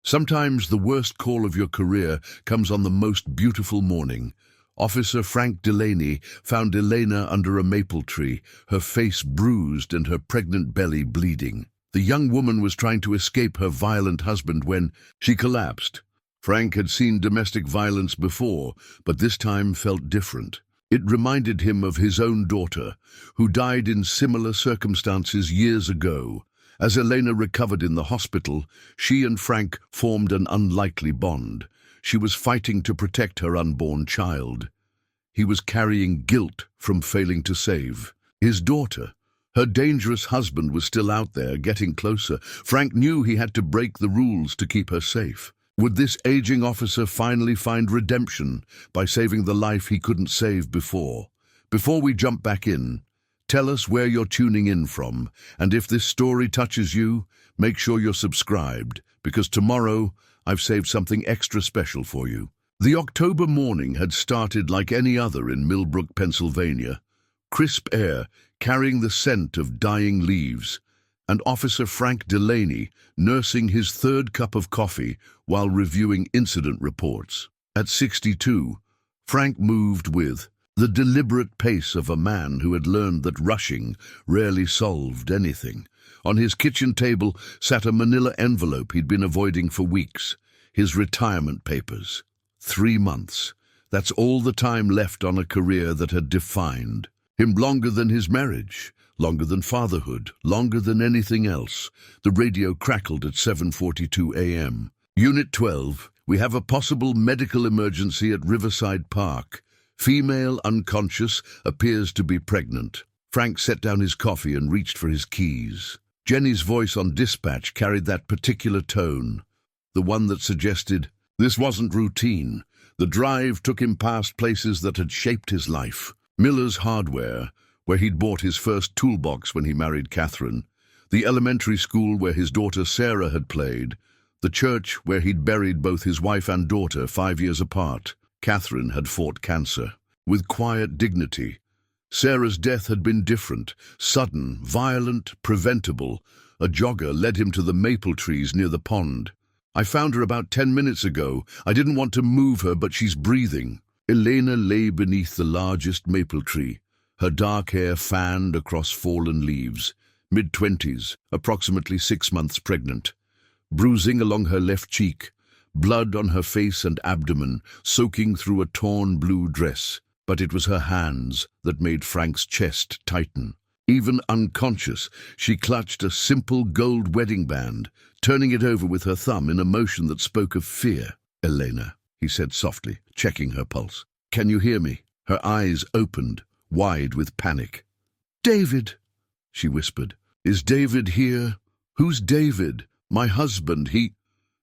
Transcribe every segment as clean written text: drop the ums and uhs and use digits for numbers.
Sometimes the worst call of your career comes on the most beautiful morning. Officer Frank Delaney found Elena under a maple tree, her face bruised and her pregnant belly bleeding. The young woman was trying to escape her violent husband when she collapsed. Frank had seen domestic violence before, but this time felt different. It reminded him of his own daughter, who died in similar circumstances years ago. As Elena recovered in the hospital, she and Frank formed an unlikely bond. She was fighting to protect her unborn child. He was carrying guilt from failing to save his daughter. Her dangerous husband was still out there, getting closer. Frank knew he had to break the rules to keep her safe. Would this aging officer finally find redemption by saving the life he couldn't save before? Before we jump back in, tell us where you're tuning in from, and if this story touches you, make sure you're subscribed, because tomorrow I've saved something extra special for you. The October morning had started like any other in Millbrook, Pennsylvania. Crisp air, carrying the scent of dying leaves, and Officer Frank Delaney nursing his third cup of coffee while reviewing incident reports. At 62, Frank moved with the deliberate pace of a man who had learned that rushing rarely solved anything. On his kitchen table sat a manila envelope he'd been avoiding for weeks, his retirement papers. 3 months. That's all the time left on a career that had defined him, longer than his marriage, longer than fatherhood, longer than anything else. The radio crackled at 7:42 a.m. Unit 12, we have a possible medical emergency at Riverside Park. Female unconscious, appears to be pregnant. Frank set down his coffee and reached for his keys. Jenny's voice on dispatch carried that particular tone, the one that suggested this wasn't routine. The drive took him past places that had shaped his life. Miller's Hardware, where he'd bought his first toolbox when he married Catherine, the elementary school where his daughter Sarah had played, the church where he'd buried both his wife and daughter 5 years apart. Catherine had fought cancer with quiet dignity. Sarah's death had been different, sudden, violent, preventable. A jogger led him to the maple trees near the pond. I found her about 10 minutes ago. I didn't want to move her, but she's breathing. Elena lay beneath the largest maple tree, her dark hair fanned across fallen leaves, mid-20s, approximately 6 months pregnant. Bruising along her left cheek, blood on her face and abdomen, soaking through a torn blue dress. But it was her hands that made Frank's chest tighten. Even unconscious, she clutched a simple gold wedding band, turning it over with her thumb in a motion that spoke of fear. "Elena," he said softly, checking her pulse. "Can you hear me?" Her eyes opened, wide with panic. "David," she whispered. "Is David here?" "Who's David?" "My husband, he—"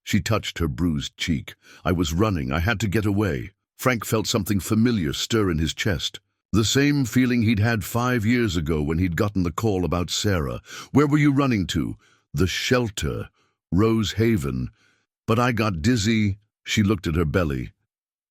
She touched her bruised cheek. "I was running. I had to get away." Frank felt something familiar stir in his chest. The same feeling he'd had 5 years ago when he'd gotten the call about Sarah. "Where were you running to?" "The shelter. Rose Haven. But I got dizzy." She looked at her belly.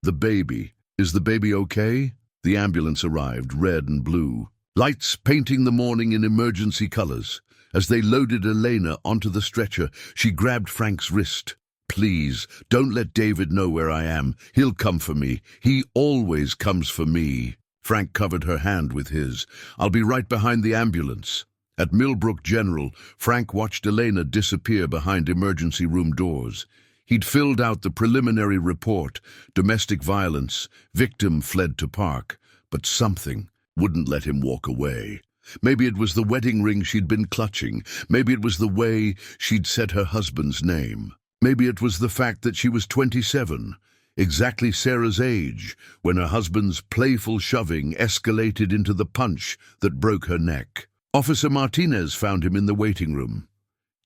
"The baby. Is the baby okay?" The ambulance arrived, red and blue, lights painting the morning in emergency colors. As they loaded Elena onto the stretcher, she grabbed Frank's wrist. "Please, don't let David know where I am. He'll come for me. He always comes for me." Frank covered her hand with his. "I'll be right behind the ambulance." At Millbrook General, Frank watched Elena disappear behind emergency room doors. He'd filled out the preliminary report, domestic violence, victim fled to park, but something wouldn't let him walk away. Maybe it was the wedding ring she'd been clutching. Maybe it was the way she'd said her husband's name. Maybe it was the fact that she was 27, exactly Sarah's age, when her husband's playful shoving escalated into the punch that broke her neck. Officer Martinez found him in the waiting room.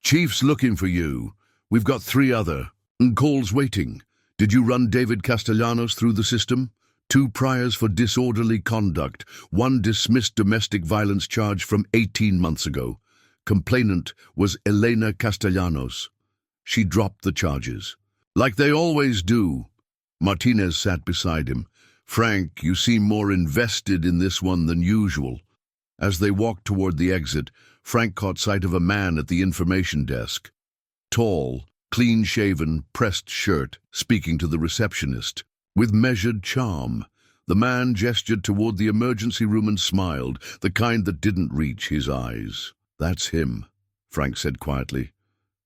"Chief's looking for you. We've got 3 other. Calls waiting. Did you run David Castellanos through the system? 2 priors for disorderly conduct, 1 dismissed domestic violence charge from 18 months ago. Complainant was Elena Castellanos. She dropped the charges." "Like they always do." Martinez sat beside him. "Frank, you seem more invested in this one than usual." As they walked toward the exit, Frank caught sight of a man at the information desk. Tall, clean-shaven, pressed shirt, speaking to the receptionist. With measured charm, the man gestured toward the emergency room and smiled, the kind that didn't reach his eyes. "That's him," Frank said quietly.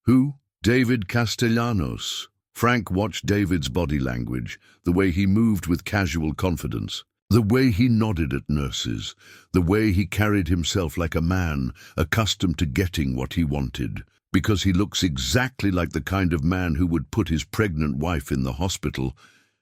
"Who?" "David Castellanos." Frank watched David's body language, the way he moved with casual confidence, the way he nodded at nurses, the way he carried himself like a man accustomed to getting what he wanted, because he looks exactly like the kind of man who would put his pregnant wife in the hospital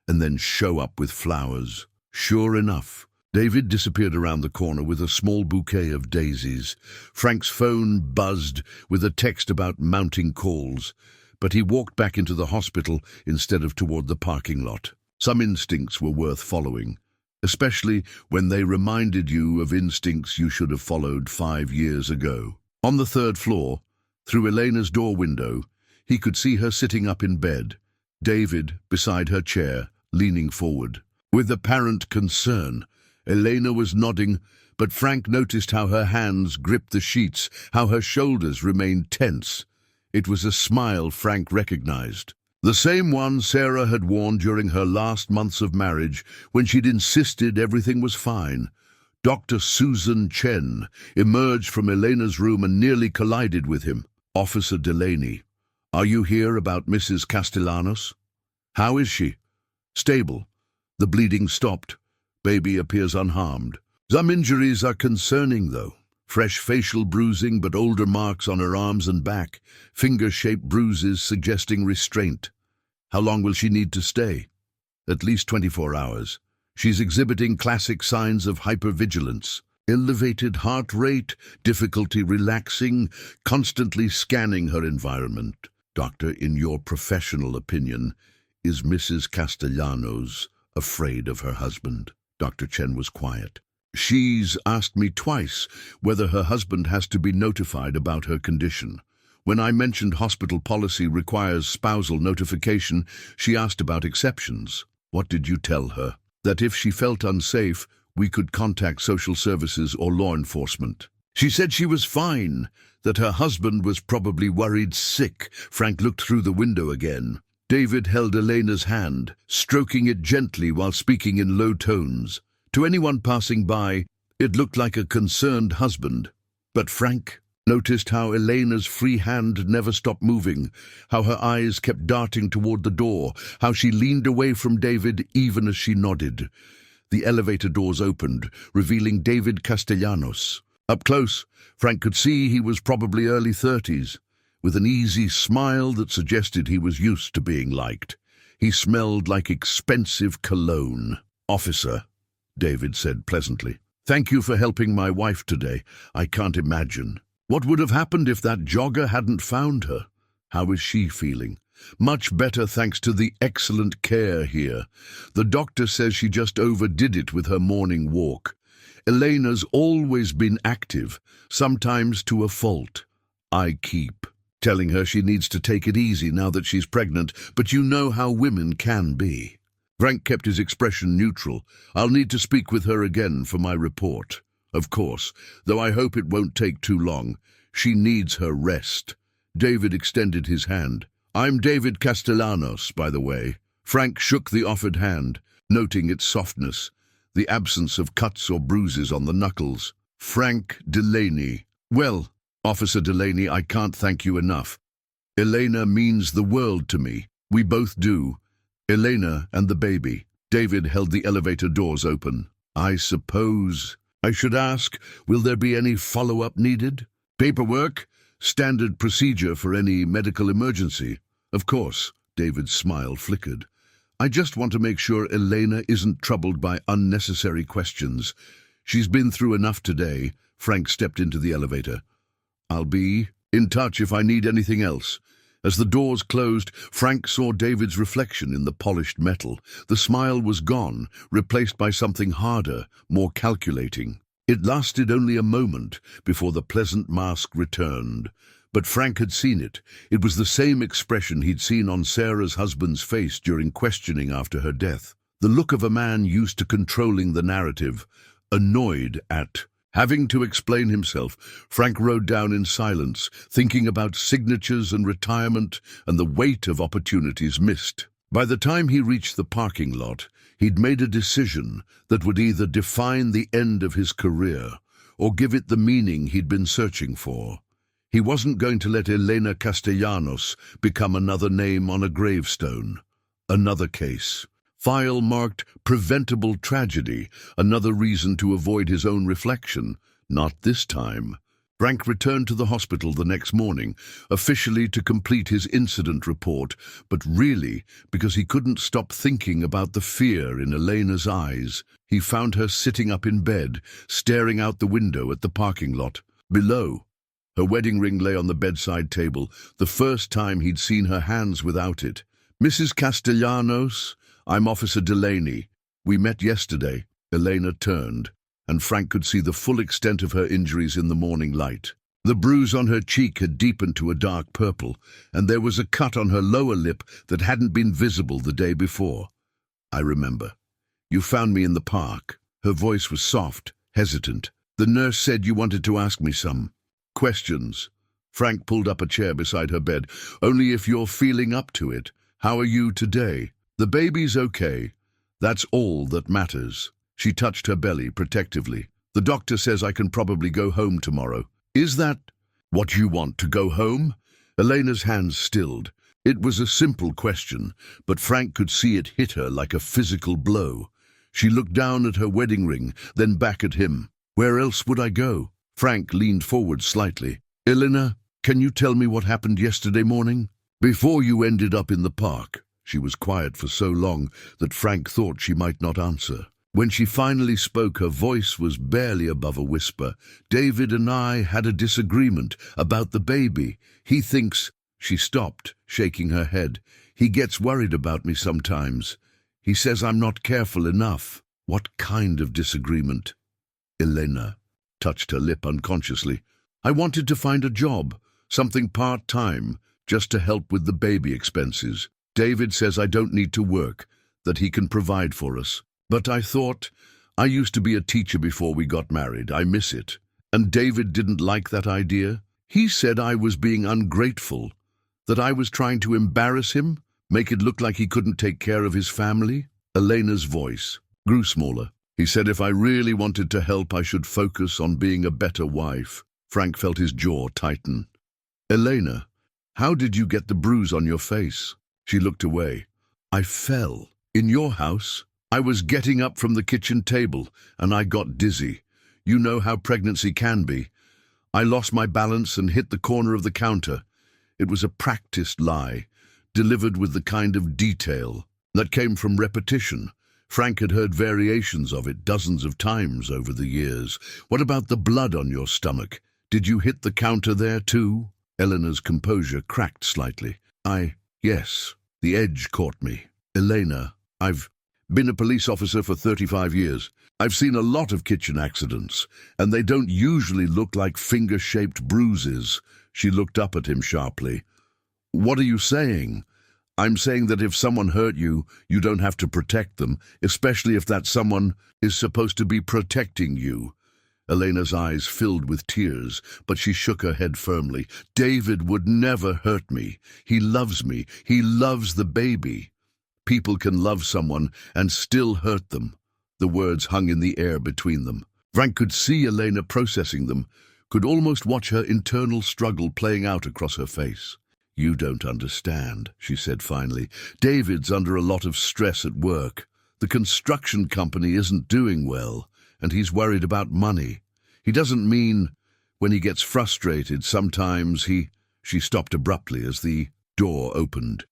and then show up with flowers. Sure enough, David disappeared around the corner with a small bouquet of daisies. Frank's phone buzzed with a text about mounting calls, but he walked back into the hospital instead of toward the parking lot. Some instincts were worth following, especially when they reminded you of instincts you should have followed 5 years ago. On the 3rd floor, through Elena's door window, he could see her sitting up in bed, David beside her chair, leaning forward. With apparent concern, Elena was nodding, but Frank noticed how her hands gripped the sheets, how her shoulders remained tense. It was a smile Frank recognized. The same one Sarah had worn during her last months of marriage, when she'd insisted everything was fine. Dr. Susan Chen emerged from Elena's room and nearly collided with him. "Officer Delaney, are you here about Mrs. Castellanos?" "How is she?" "Stable. The bleeding stopped. Baby appears unharmed. Some injuries are concerning, though. Fresh facial bruising, but older marks on her arms and back. Finger-shaped bruises suggesting restraint. How long will she need to stay?" "At least 24 hours. She's exhibiting classic signs of hypervigilance. Elevated heart rate, difficulty relaxing, constantly scanning her environment." "Doctor, in your professional opinion, is Mrs. Castellanos afraid of her husband?" Dr. Chen was quiet. "She's asked me twice whether her husband has to be notified about her condition. When I mentioned hospital policy requires spousal notification, she asked about exceptions." "What did you tell her?" "That if she felt unsafe, we could contact social services or law enforcement." "She said she was fine, that her husband was probably worried sick." Frank looked through the window again. David held Elena's hand, stroking it gently while speaking in low tones. To anyone passing by, it looked like a concerned husband. But Frank noticed how Elena's free hand never stopped moving, how her eyes kept darting toward the door, how she leaned away from David even as she nodded. The elevator doors opened, revealing David Castellanos. Up close, Frank could see he was probably early 30s, with an easy smile that suggested he was used to being liked. He smelled like expensive cologne. "Officer," David said pleasantly, "thank you for helping my wife today. I can't imagine what would have happened if that jogger hadn't found her. How is she feeling?" "Much better, thanks to the excellent care here. The doctor says she just overdid it with her morning walk. Elena's always been active, sometimes to a fault. I keep telling her she needs to take it easy now that she's pregnant, but you know how women can be." Frank kept his expression neutral. "I'll need to speak with her again for my report. Of course, though I hope it won't take too long. She needs her rest." David extended his hand. "I'm David Castellanos, by the way." Frank shook the offered hand, noting its softness, the absence of cuts or bruises on the knuckles. "Frank Delaney." "Well, Officer Delaney, I can't thank you enough. Elena means the world to me. We both do. Elena and the baby." David held the elevator doors open. "I suppose I should ask, will there be any follow-up needed?" "Paperwork, standard procedure for any medical emergency." "Of course," David's smile flickered. "I just want to make sure Elena isn't troubled by unnecessary questions. She's been through enough today." Frank stepped into the elevator. "I'll be in touch if I need anything else." As the doors closed, Frank saw David's reflection in the polished metal. The smile was gone, replaced by something harder, more calculating. It lasted only a moment before the pleasant mask returned. But Frank had seen it. It was the same expression he'd seen on Sarah's husband's face during questioning after her death. The look of a man used to controlling the narrative, annoyed at Having to explain himself, Frank rode down in silence, thinking about signatures and retirement and the weight of opportunities missed. By the time he reached the parking lot, he'd made a decision that would either define the end of his career or give it the meaning he'd been searching for. He wasn't going to let Elena Castellanos become another name on a gravestone. Another case. File marked preventable tragedy, another reason to avoid his own reflection. Not this time. Frank returned to the hospital the next morning, officially to complete his incident report, but really because he couldn't stop thinking about the fear in Elena's eyes. He found her sitting up in bed, staring out the window at the parking lot. Below, her wedding ring lay on the bedside table, the first time he'd seen her hands without it. "Mrs. Castellanos, I'm Officer Delaney. We met yesterday." Elena turned, and Frank could see the full extent of her injuries in the morning light. The bruise on her cheek had deepened to a dark purple, and there was a cut on her lower lip that hadn't been visible the day before. "I remember. You found me in the park." Her voice was soft, hesitant. "The nurse said you wanted to ask me some questions." Frank pulled up a chair beside her bed. "Only if you're feeling up to it. How are you today?" "The baby's okay. That's all that matters." She touched her belly protectively. "The doctor says I can probably go home tomorrow." "Is that what you want, to go home?" Elena's hands stilled. It was a simple question, but Frank could see it hit her like a physical blow. She looked down at her wedding ring, then back at him. "Where else would I go?" Frank leaned forward slightly. "Elena, can you tell me what happened yesterday morning? Before you ended up in the park?" She was quiet for so long that Frank thought she might not answer. When she finally spoke, her voice was barely above a whisper. "David and I had a disagreement about the baby. He thinks—" She stopped, shaking her head. "He gets worried about me sometimes. He says I'm not careful enough." "What kind of disagreement?" Elena touched her lip unconsciously. "I wanted to find a job, something part-time, just to help with the baby expenses. David says I don't need to work, that he can provide for us. But I thought, I used to be a teacher before we got married. I miss it. And David didn't like that idea. He said I was being ungrateful, that I was trying to embarrass him, make it look like he couldn't take care of his family." Elena's voice grew smaller. "He said if I really wanted to help, I should focus on being a better wife." Frank felt his jaw tighten. "Elena, how did you get the bruise on your face?" She looked away. "I fell. In your house? I was getting up from the kitchen table, and I got dizzy. You know how pregnancy can be. I lost my balance and hit the corner of the counter. It was a practiced lie, delivered with the kind of detail that came from repetition. Frank had heard variations of it dozens of times over the years. "What about the blood on your stomach? Did you hit the counter there too?" Elena's composure cracked slightly. Yes, the edge caught me." "Elena, I've been a police officer for 35 years. I've seen a lot of kitchen accidents, and they don't usually look like finger-shaped bruises." She looked up at him sharply. "What are you saying?" "I'm saying that if someone hurt you, you don't have to protect them, especially if that someone is supposed to be protecting you." Elena's eyes filled with tears, but she shook her head firmly. "David would never hurt me. He loves me. He loves the baby." People can love someone and still hurt them. The words hung in the air between them. Frank could see Elena processing them, could almost watch her internal struggle playing out across her face. "You don't understand," she said finally. "David's under a lot of stress at work. The construction company isn't doing well, and he's worried about money. He doesn't mean when he gets frustrated, sometimes he—" She stopped abruptly as the door opened.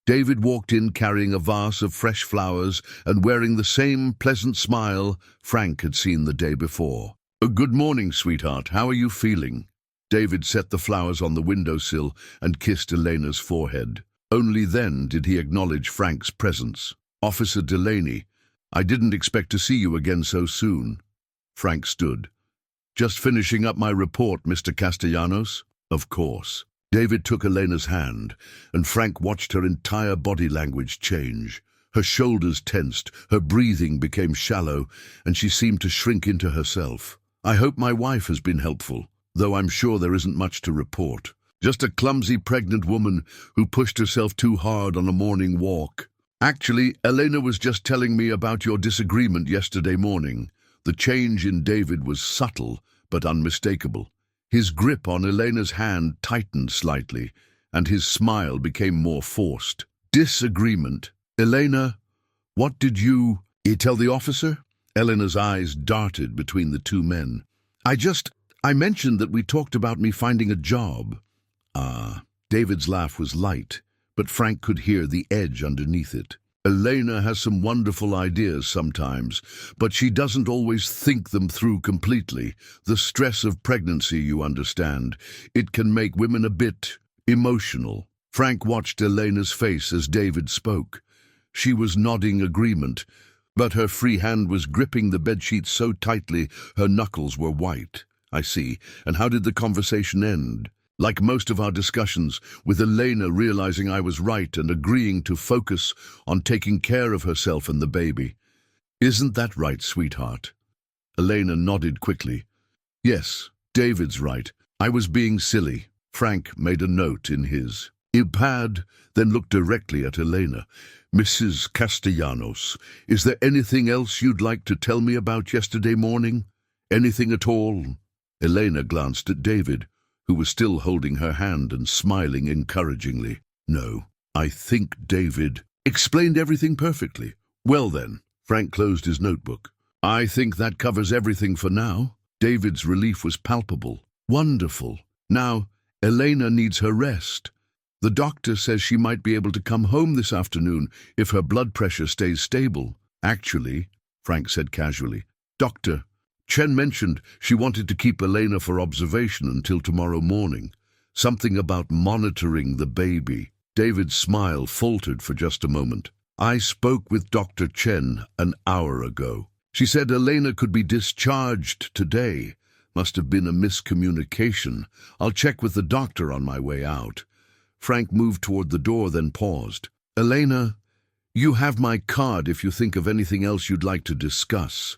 David walked in carrying a vase of fresh flowers and wearing the same pleasant smile Frank had seen the day before. "Good morning, sweetheart. How are you feeling?" David set the flowers on the windowsill and kissed Elena's forehead. Only then did he acknowledge Frank's presence. "Officer Delaney, I didn't expect to see you again so soon." Frank stood. "Just finishing up my report, Mr. Castellanos?" "Of course." David took Elena's hand, and Frank watched her entire body language change. Her shoulders tensed, her breathing became shallow, and she seemed to shrink into herself. I hope my wife has been helpful, though I'm sure there isn't much to report. Just a clumsy pregnant woman who pushed herself too hard on a morning walk. Actually, Elena was just telling me about your disagreement yesterday morning. The change in David was subtle but unmistakable. His grip on Elena's hand tightened slightly, and his smile became more forced. Disagreement. Elena, what did you tell the officer? Elena's eyes darted between the two men. I mentioned that we talked about me finding a job. David's laugh was light, but Frank could hear the edge underneath it. Elena has some wonderful ideas sometimes, but she doesn't always think them through completely. The stress of pregnancy, you understand. It can make women a bit emotional. Frank watched Elena's face as David spoke. She was nodding agreement, but her free hand was gripping the bedsheet so tightly her knuckles were white. I see. And how did the conversation end? Like most of our discussions, with Elena realizing I was right and agreeing to focus on taking care of herself and the baby. Isn't that right, sweetheart? Elena nodded quickly. Yes, David's right. I was being silly. Frank made a note in his iPad, then looked directly at Elena. Mrs. Castellanos, is there anything else you'd like to tell me about yesterday morning? Anything at all? Elena glanced at David, who was still holding her hand and smiling encouragingly. No, I think David explained everything perfectly. Well then, Frank closed his notebook. I think that covers everything for now. David's relief was palpable. Wonderful. Now, Elena needs her rest. The doctor says she might be able to come home this afternoon if her blood pressure stays stable. Actually, Frank said casually, Dr. Chen mentioned she wanted to keep Elena for observation until tomorrow morning. Something about monitoring the baby. David's smile faltered for just a moment. I spoke with Dr. Chen an hour ago. She said Elena could be discharged today. Must have been a miscommunication. I'll check with the doctor on my way out. Frank moved toward the door, then paused. Elena, you have my card if you think of anything else you'd like to discuss.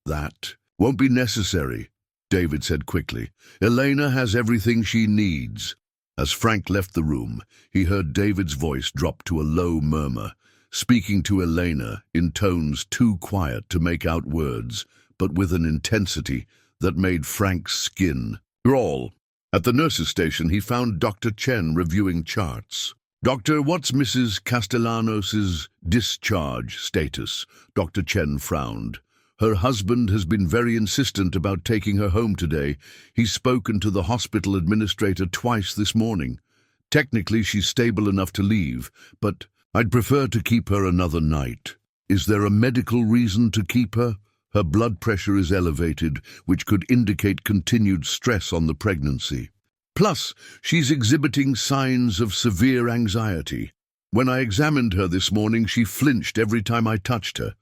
That won't be necessary, David said quickly. Elena has everything she needs. As Frank left the room, he heard David's voice drop to a low murmur, speaking to Elena in tones too quiet to make out words, but with an intensity that made Frank's skin crawl. At the nurse's station, he found Dr. Chen reviewing charts. Doctor, what's Mrs. Castellanos' discharge status? Dr. Chen frowned. Her husband has been very insistent about taking her home today. He's spoken to the hospital administrator twice this morning. Technically, she's stable enough to leave, but I'd prefer to keep her another night. Is there a medical reason to keep her? Her blood pressure is elevated, which could indicate continued stress on the pregnancy. Plus, she's exhibiting signs of severe anxiety. When I examined her this morning, she flinched every time I touched her,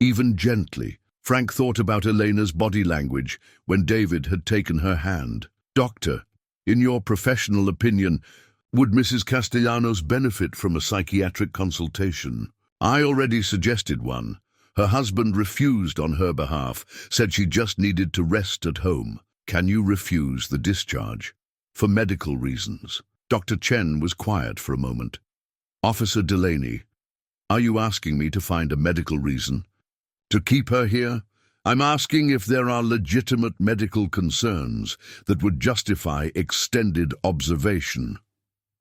even gently. Frank thought about Elena's body language when David had taken her hand. Doctor, in your professional opinion, would Mrs. Castellanos benefit from a psychiatric consultation? I already suggested one. Her husband refused on her behalf, said she just needed to rest at home. Can you refuse the discharge? For medical reasons. Dr. Chen was quiet for a moment. Officer Delaney, are you asking me to find a medical reason to keep her here? I'm asking if there are legitimate medical concerns that would justify extended observation.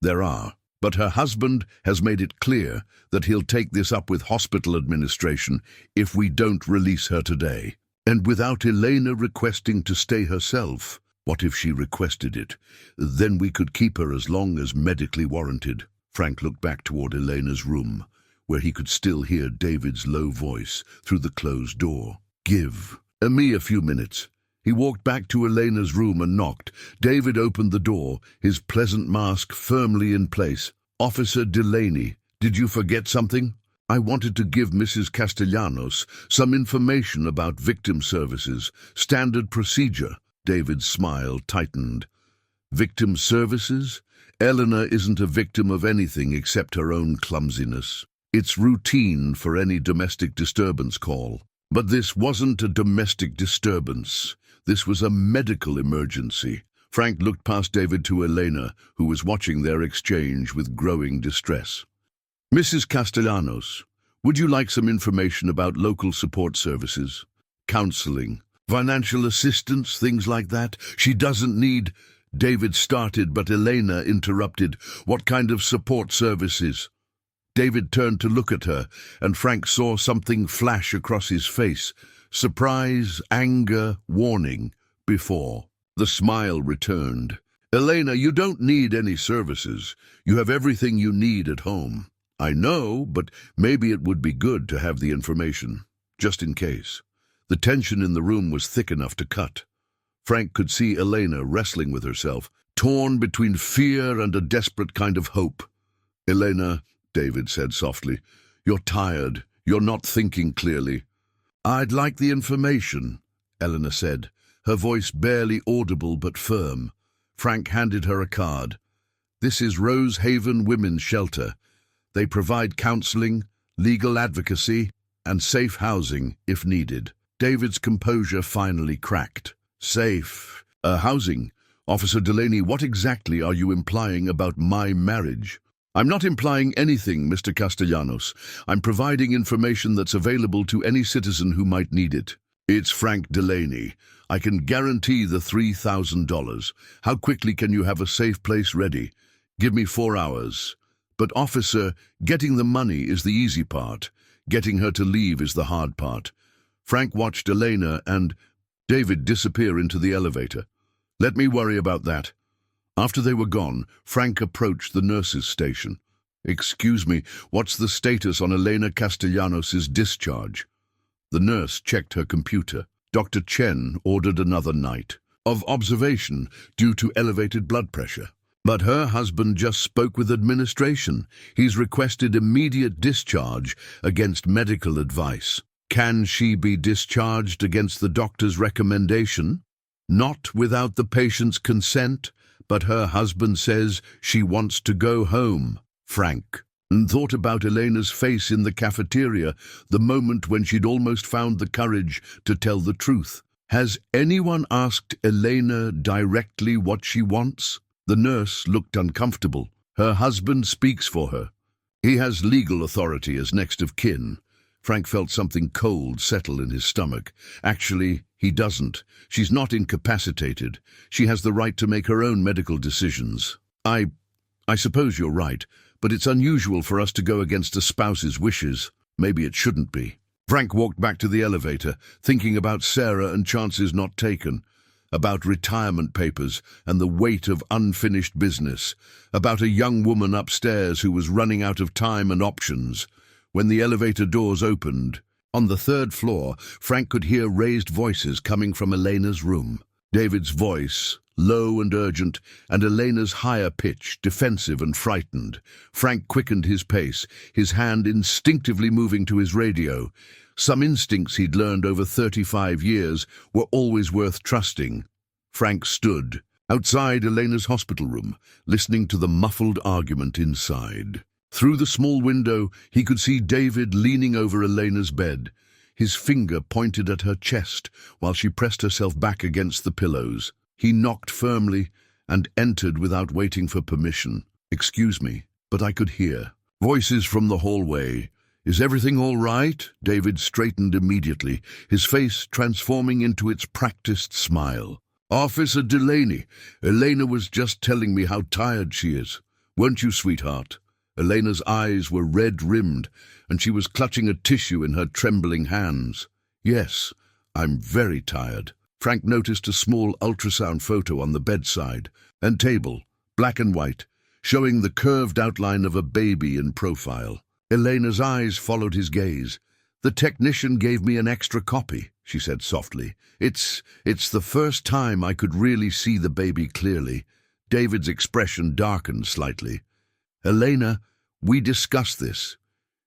There are, but her husband has made it clear that he'll take this up with hospital administration if we don't release her today. And without Elena requesting to stay herself, what if she requested it? Then we could keep her as long as medically warranted. Frank looked back toward Elena's room, where he could still hear David's low voice through the closed door. Give me a few minutes. He walked back to Elena's room and knocked. David opened the door, his pleasant mask firmly in place. Officer Delaney, did you forget something? I wanted to give Mrs. Castellanos some information about victim services, standard procedure. David's smile tightened. Victim services? Elena isn't a victim of anything except her own clumsiness. It's routine for any domestic disturbance call. But this wasn't a domestic disturbance. This was a medical emergency. Frank looked past David to Elena, who was watching their exchange with growing distress. Mrs. Castellanos, would you like some information about local support services? Counseling, financial assistance, things like that? She doesn't need... David started, but Elena interrupted. What kind of support services? David turned to look at her, and Frank saw something flash across his face. Surprise, anger, warning. Before. The smile returned. Elena, you don't need any services. You have everything you need at home. I know, but maybe it would be good to have the information, just in case. The tension in the room was thick enough to cut. Frank could see Elena wrestling with herself, torn between fear and a desperate kind of hope. Elena, David said softly, you're tired. You're not thinking clearly. I'd like the information, Elena said, her voice barely audible but firm. Frank handed her a card. This is Rose Haven Women's Shelter. They provide counseling, legal advocacy, and safe housing if needed. David's composure finally cracked. Safe. Housing. Officer Delaney, what exactly are you implying about my marriage? I'm not implying anything, Mr. Castellanos. I'm providing information that's available to any citizen who might need it. It's Frank Delaney. I can guarantee the $3,000. How quickly can you have a safe place ready? Give me 4 hours. But, officer, getting the money is the easy part. Getting her to leave is the hard part. Frank watched Elena and David disappear into the elevator. Let me worry about that. After they were gone, Frank approached the nurse's station. Excuse me, what's the status on Elena Castellanos' discharge? The nurse checked her computer. Dr. Chen ordered another night of observation due to elevated blood pressure. But her husband just spoke with administration. He's requested immediate discharge against medical advice. Can she be discharged against the doctor's recommendation? Not without the patient's consent, but her husband says she wants to go home. Frank thought about Elena's face in the cafeteria, the moment when she'd almost found the courage to tell the truth. Has anyone asked Elena directly what she wants? The nurse looked uncomfortable. Her husband speaks for her. He has legal authority as next of kin. Frank felt something cold settle in his stomach. Actually, he doesn't. She's not incapacitated. She has the right to make her own medical decisions. I suppose you're right, but it's unusual for us to go against a spouse's wishes. Maybe it shouldn't be. Frank walked back to the elevator, thinking about Sarah and chances not taken, about retirement papers and the weight of unfinished business, about a young woman upstairs who was running out of time and options. When the elevator doors opened, on the 3rd floor, Frank could hear raised voices coming from Elena's room. David's voice, low and urgent, and Elena's higher pitch, defensive and frightened. Frank quickened his pace, his hand instinctively moving to his radio. Some instincts he'd learned over 35 years were always worth trusting. Frank stood outside Elena's hospital room, listening to the muffled argument inside. Through the small window, he could see David leaning over Elena's bed. His finger pointed at her chest while she pressed herself back against the pillows. He knocked firmly and entered without waiting for permission. Excuse me, but I could hear voices from the hallway. Is everything all right? David straightened immediately, his face transforming into its practiced smile. Officer Delaney, Elena was just telling me how tired she is. Weren't you, sweetheart? Elena's eyes were red-rimmed, and she was clutching a tissue in her trembling hands. Yes, I'm very tired. Frank noticed a small ultrasound photo on the bedside and table, black and white, showing the curved outline of a baby in profile. Elena's eyes followed his gaze. The technician gave me an extra copy, she said softly. It's the first time I could really see the baby clearly. David's expression darkened slightly. Elena, we discussed this.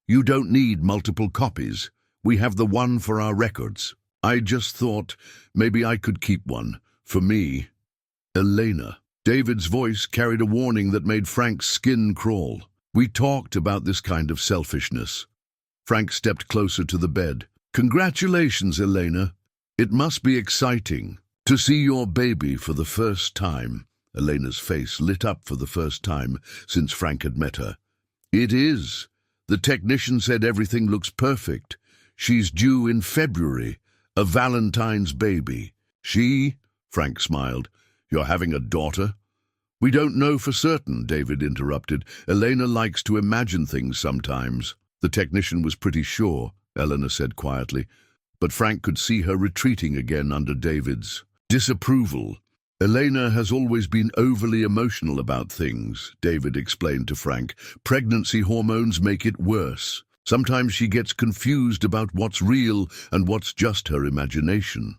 You don't need multiple copies. We have the one for our records. I just thought maybe I could keep one. For me. Elena. David's voice carried a warning that made Frank's skin crawl. We talked about this kind of selfishness. Frank stepped closer to the bed. Congratulations, Elena. It must be exciting To see your baby for the first time. Elena's face lit up for the first time since Frank had met her. It is. The technician said everything looks perfect. She's due in February, a Valentine's baby. She? Frank smiled. You're having a daughter? We don't know for certain, David interrupted. Elena likes to imagine things sometimes. The technician was pretty sure, Elena said quietly, but Frank could see her retreating again under David's disapproval. Elena has always been overly emotional about things, David explained to Frank. Pregnancy hormones make it worse. Sometimes she gets confused about what's real and what's just her imagination.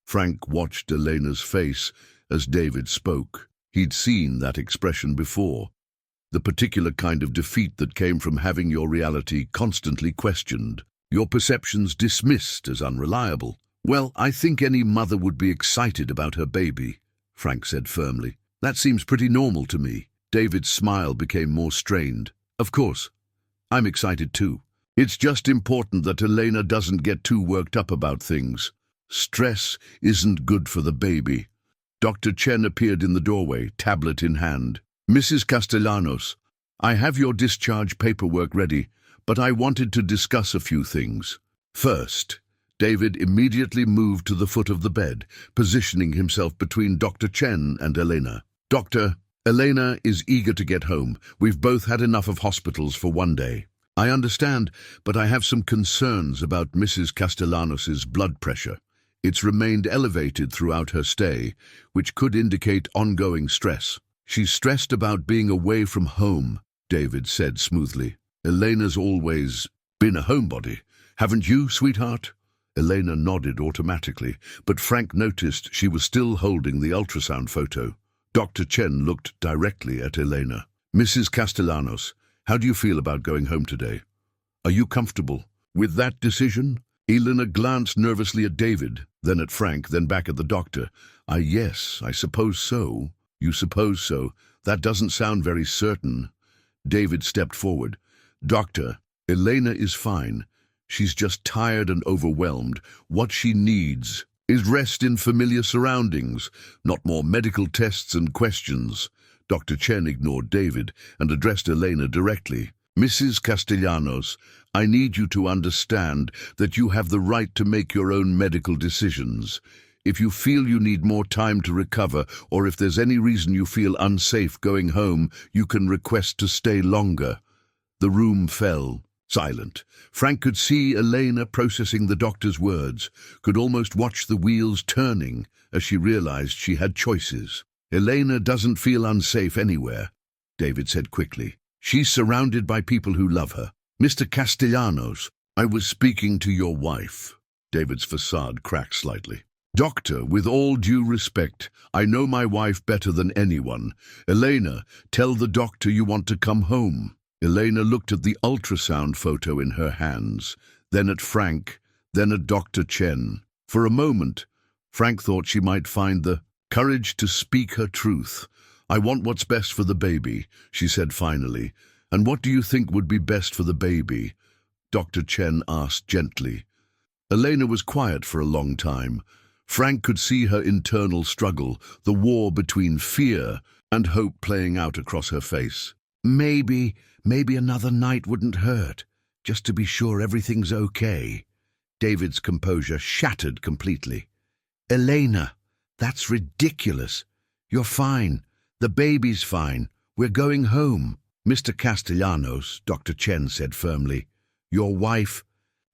Frank watched Elena's face as David spoke. He'd seen that expression before. The particular kind of defeat that came from having your reality constantly questioned, your perceptions dismissed as unreliable. Well, I think any mother would be excited about her baby, Frank said firmly. That seems pretty normal to me. David's smile became more strained. Of course. I'm excited too. It's just important that Elena doesn't get too worked up about things. Stress isn't good for the baby. Dr. Chen appeared in the doorway, tablet in hand. Mrs. Castellanos, I have your discharge paperwork ready, but I wanted to discuss a few things. First, David immediately moved to the foot of the bed, positioning himself between Dr. Chen and Elena. Doctor, Elena is eager to get home. We've both had enough of hospitals for one day. I understand, but I have some concerns about Mrs. Castellanos' blood pressure. It's remained elevated throughout her stay, which could indicate ongoing stress. She's stressed about being away from home, David said smoothly. Elena's always been a homebody. Haven't you, sweetheart? Elena nodded automatically, but Frank noticed she was still holding the ultrasound photo. Dr. Chen looked directly at Elena. Mrs. Castellanos, how do you feel about going home today? Are you comfortable with that decision? Elena glanced nervously at David, then at Frank, then back at the doctor. Yes, I suppose so. You suppose so. That doesn't sound very certain. David stepped forward. Doctor, Elena is fine. She's just tired and overwhelmed. What she needs is rest in familiar surroundings, not more medical tests and questions. Dr. Chen ignored David and addressed Elena directly. Mrs. Castellanos, I need you to understand that you have the right to make your own medical decisions. If you feel you need more time to recover, or if there's any reason you feel unsafe going home, you can request to stay longer. The room fell silent. Frank could see Elena processing the doctor's words, could almost watch the wheels turning as she realized she had choices. Elena doesn't feel unsafe anywhere, David said quickly. She's surrounded by people who love her. Mr. Castellanos, I was speaking to your wife. David's facade cracked slightly. Doctor, with all due respect, I know my wife better than anyone. Elena, tell the doctor you want to come home. Elena looked at the ultrasound photo in her hands, then at Frank, then at Dr. Chen. For a moment, Frank thought she might find the courage to speak her truth. I want what's best for the baby, she said finally. And what do you think would be best for the baby? Dr. Chen asked gently. Elena was quiet for a long time. Frank could see her internal struggle, the war between fear and hope playing out across her face. Maybe another night wouldn't hurt, just to be sure everything's okay. David's composure shattered completely. Elena, that's ridiculous. You're fine. The baby's fine. We're going home. Mr. Castellanos, Dr. Chen said firmly, your wife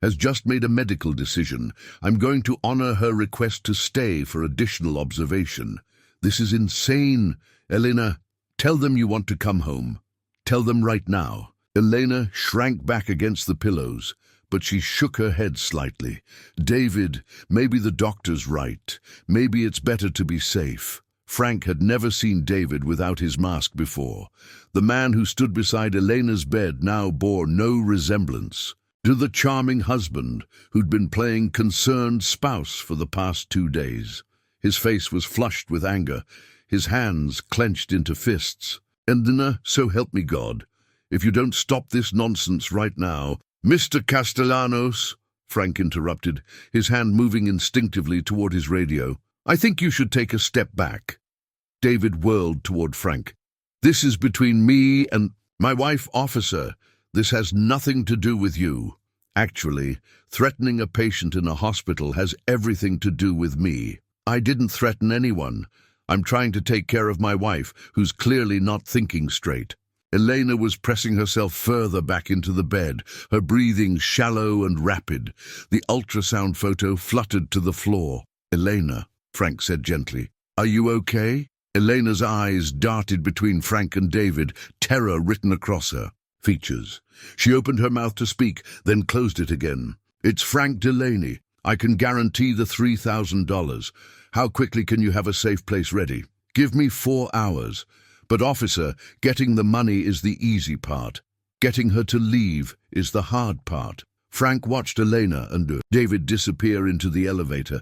has just made a medical decision. I'm going to honor her request to stay for additional observation. This is insane. Elena, tell them you want to come home. Tell them right now. Elena shrank back against the pillows, but she shook her head slightly. David, maybe the doctor's right. Maybe it's better to be safe. Frank had never seen David without his mask before. The man who stood beside Elena's bed now bore no resemblance to the charming husband who'd been playing concerned spouse for the past 2 days. His face was flushed with anger, his hands clenched into fists. Elena, so help me God, if you don't stop this nonsense right now. Mr. Castellanos, Frank interrupted, his hand moving instinctively toward his radio. I think you should take a step back. David whirled toward Frank. This is between me and my wife, officer. This has nothing to do with you. Actually, threatening a patient in a hospital has everything to do with me. I didn't threaten anyone. I'm trying to take care of my wife, who's clearly not thinking straight. Elena was pressing herself further back into the bed, her breathing shallow and rapid. The ultrasound photo fluttered to the floor. Elena, Frank said gently, are you okay? Elena's eyes darted between Frank and David, terror written across her features. She opened her mouth to speak, then closed it again. It's Frank Delaney. I can guarantee the $3,000. How quickly can you have a safe place ready? Give me 4 hours. But officer, getting the money is the easy part. Getting her to leave is the hard part. Frank watched Elena and David disappear into the elevator.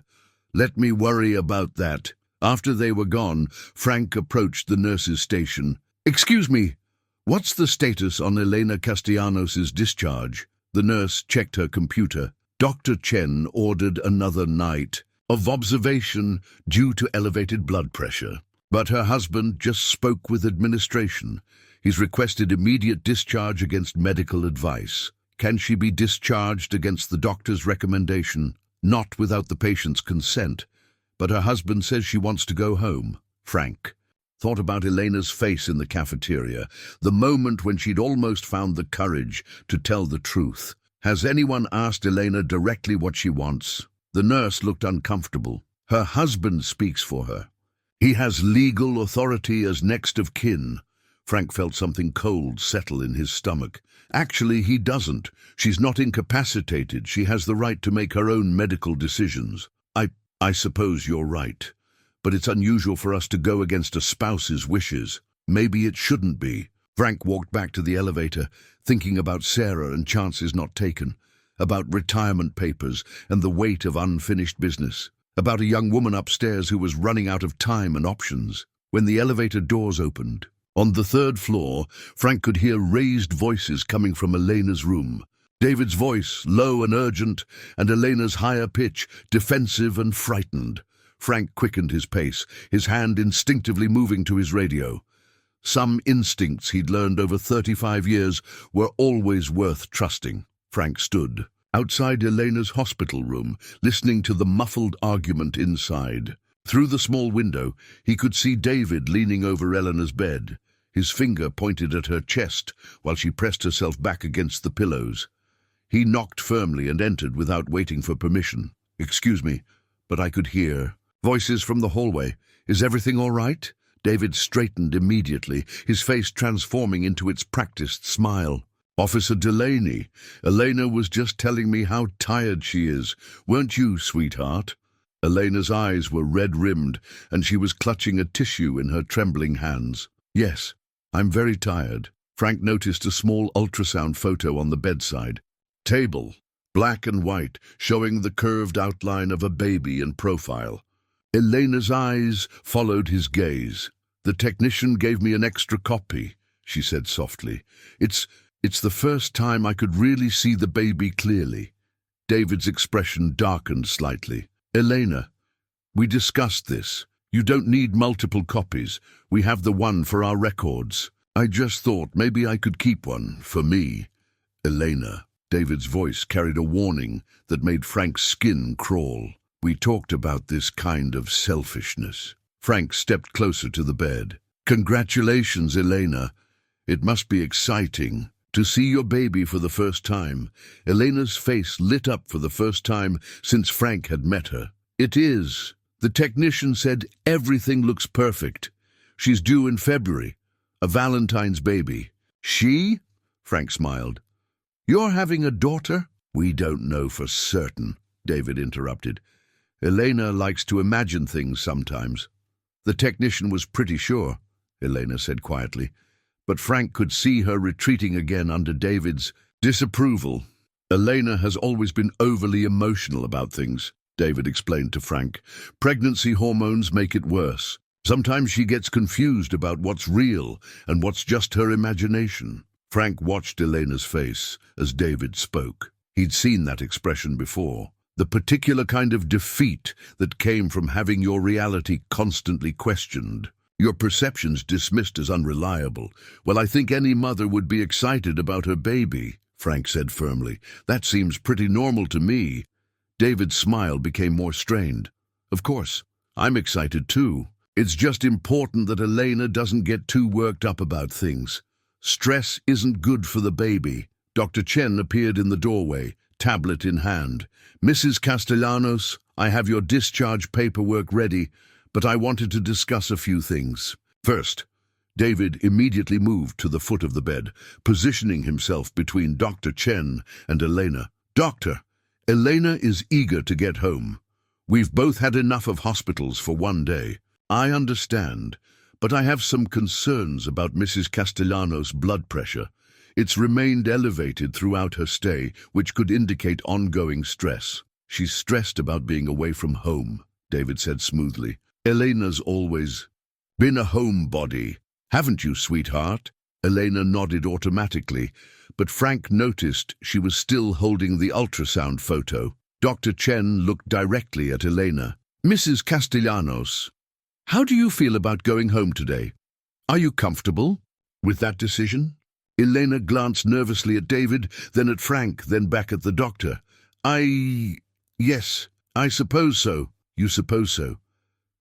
Let me worry about that. After they were gone, Frank approached the nurse's station. Excuse me, what's the status on Elena Castellanos' discharge? The nurse checked her computer. Dr. Chen ordered another night of observation due to elevated blood pressure. But her husband just spoke with administration. He's requested immediate discharge against medical advice. Can she be discharged against the doctor's recommendation? Not without the patient's consent. But her husband says she wants to go home. Frank thought about Elena's face in the cafeteria, the moment when she'd almost found the courage to tell the truth. Has anyone asked Elena directly what she wants? The nurse looked uncomfortable. Her husband speaks for her. He has legal authority as next of kin. Frank felt something cold settle in his stomach. Actually, he doesn't. She's not incapacitated. She has the right to make her own medical decisions. I suppose you're right. But it's unusual for us to go against a spouse's wishes. Maybe it shouldn't be. Frank walked back to the elevator, thinking about Sarah and chances not taken, about retirement papers and the weight of unfinished business, about a young woman upstairs who was running out of time and options. When the elevator doors opened, on the 3rd floor, Frank could hear raised voices coming from Elena's room. David's voice, low and urgent, and Elena's higher pitch, defensive and frightened. Frank quickened his pace, his hand instinctively moving to his radio. Some instincts he'd learned over 35 years were always worth trusting. Frank stood outside Elena's hospital room, listening to the muffled argument inside. Through the small window, he could see David leaning over Elena's bed. His finger pointed at her chest while she pressed herself back against the pillows. He knocked firmly and entered without waiting for permission. Excuse me, but I could hear voices from the hallway. Is everything all right? David straightened immediately, his face transforming into its practiced smile. Officer Delaney, Elena was just telling me how tired she is. Weren't you, sweetheart? Elena's eyes were red-rimmed, and she was clutching a tissue in her trembling hands. Yes, I'm very tired. Frank noticed a small ultrasound photo on the bedside. Table, black and white, showing the curved outline of a baby in profile. Elena's eyes followed his gaze. The technician gave me an extra copy, she said softly. It's the first time I could really see the baby clearly. David's expression darkened slightly. Elena, we discussed this. You don't need multiple copies. We have the one for our records. I just thought maybe I could keep one for me. Elena. David's voice carried a warning that made Frank's skin crawl. We talked about this kind of selfishness. Frank stepped closer to the bed. Congratulations, Elena. It must be exciting to see your baby for the first time. Elena's face lit up for the first time since Frank had met her. It is. The technician said everything looks perfect. She's due in February. A Valentine's baby. She? Frank smiled. You're having a daughter? We don't know for certain, David interrupted. Elena likes to imagine things sometimes. The technician was pretty sure, Elena said quietly, but Frank could see her retreating again under David's disapproval. Elena has always been overly emotional about things, David explained to Frank. Pregnancy hormones make it worse. Sometimes she gets confused about what's real and what's just her imagination. Frank watched Elena's face as David spoke. He'd seen that expression before. The particular kind of defeat that came from having your reality constantly questioned. Your perceptions dismissed as unreliable. Well, I think any mother would be excited about her baby, Frank said firmly. That seems pretty normal to me. David's smile became more strained. Of course, I'm excited too. It's just important that Elena doesn't get too worked up about things. Stress isn't good for the baby. Dr. Chen appeared in the doorway, tablet in hand. Mrs. Castellanos, I have your discharge paperwork ready, but I wanted to discuss a few things. First, David immediately moved to the foot of the bed, positioning himself between Dr. Chen and Elena. Doctor, Elena is eager to get home. We've both had enough of hospitals for one day. I understand, but I have some concerns about Mrs. Castellanos' blood pressure. It's remained elevated throughout her stay, which could indicate ongoing stress. She's stressed about being away from home, David said smoothly. Elena's always been a homebody, haven't you, sweetheart? Elena nodded automatically, but Frank noticed she was still holding the ultrasound photo. Dr. Chen looked directly at Elena. Mrs. Castellanos, how do you feel about going home today? Are you comfortable with that decision? Elena glanced nervously at David, then at Frank, then back at the doctor. Yes, I suppose so. You suppose so?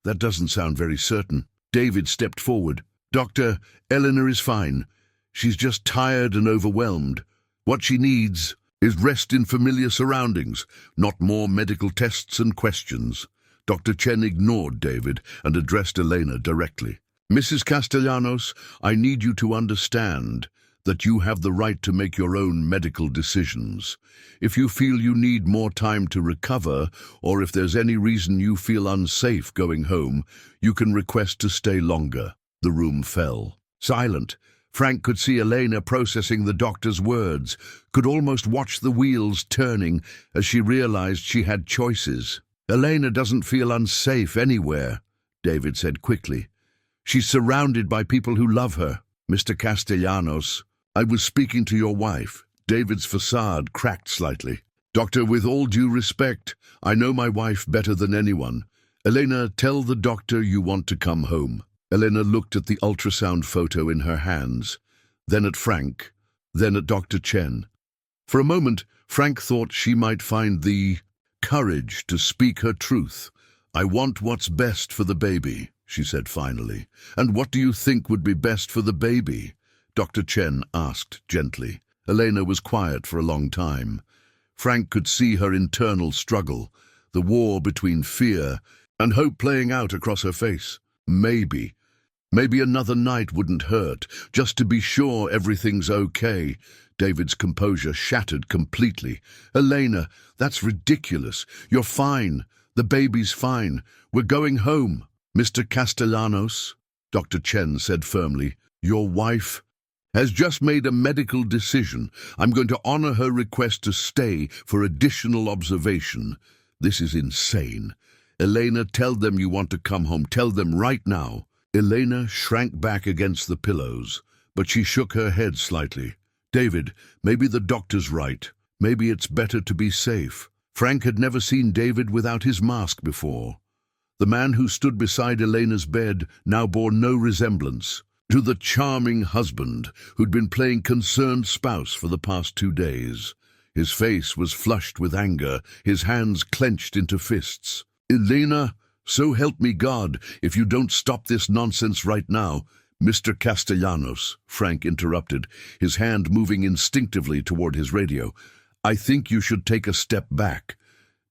That doesn't sound very certain. David stepped forward. Doctor, Elena is fine. She's just tired and overwhelmed. What she needs is rest in familiar surroundings, not more medical tests and questions. Dr. Chen ignored David and addressed Elena directly. Mrs. Castellanos, I need you to understand that you have the right to make your own medical decisions. If you feel you need more time to recover, or if there's any reason you feel unsafe going home, you can request to stay longer. The room fell. Silent, Frank could see Elena processing the doctor's words, could almost watch the wheels turning as she realized she had choices. Elena doesn't feel unsafe anywhere, David said quickly. She's surrounded by people who love her. Mr. Castellanos, I was speaking to your wife. David's facade cracked slightly. Doctor, with all due respect, I know my wife better than anyone. Elena, tell the doctor you want to come home. Elena looked at the ultrasound photo in her hands, then at Frank, then at Dr. Chen. For a moment, Frank thought she might find the courage to speak her truth. I want what's best for the baby, she said finally. And what do you think would be best for the baby? Dr. Chen asked gently. Elena was quiet for a long time. Frank could see her internal struggle, the war between fear and hope playing out across her face. Maybe another night wouldn't hurt, just to be sure everything's okay. David's composure shattered completely. Elena, that's ridiculous. You're fine. The baby's fine. We're going home. Mr. Castellanos, Dr. Chen said firmly, your wife has just made a medical decision. I'm going to honor her request to stay for additional observation. This is insane. Elena, tell them you want to come home. Tell them right now. Elena shrank back against the pillows, but she shook her head slightly. David, maybe the doctor's right. Maybe it's better to be safe. Frank had never seen David without his mask before. The man who stood beside Elena's bed now bore no resemblance to the charming husband who'd been playing concerned spouse for the past 2 days. His face was flushed with anger, his hands clenched into fists. Elena, so help me God, if you don't stop this nonsense right now. Mr. Castellanos, Frank interrupted, his hand moving instinctively toward his radio. I think you should take a step back.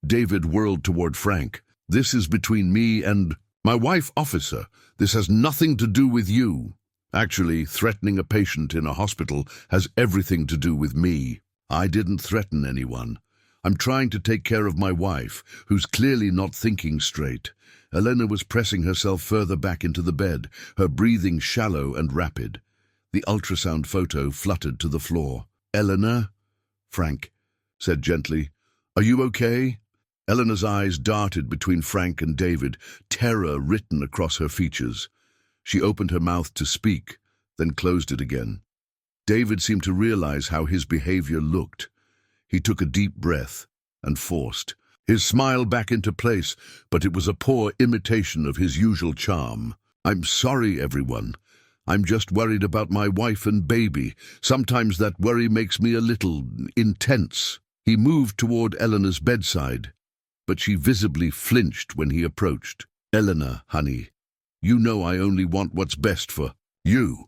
David whirled toward Frank. This is between me and my wife, officer. This has nothing to do with you. Actually, threatening a patient in a hospital has everything to do with me. I didn't threaten anyone. I'm trying to take care of my wife, who's clearly not thinking straight. Elena was pressing herself further back into the bed, her breathing shallow and rapid. The ultrasound photo fluttered to the floor. Elena, Frank said gently, are you okay? Elena's eyes darted between Frank and David, terror written across her features. She opened her mouth to speak, then closed it again. David seemed to realize how his behavior looked. He took a deep breath and forced, his smile back into place, but it was a poor imitation of his usual charm. "I'm sorry, everyone. I'm just worried about my wife and baby. Sometimes that worry makes me a little intense." He moved toward Elena's bedside, but she visibly flinched when he approached. "Elena, honey, you know I only want what's best for you."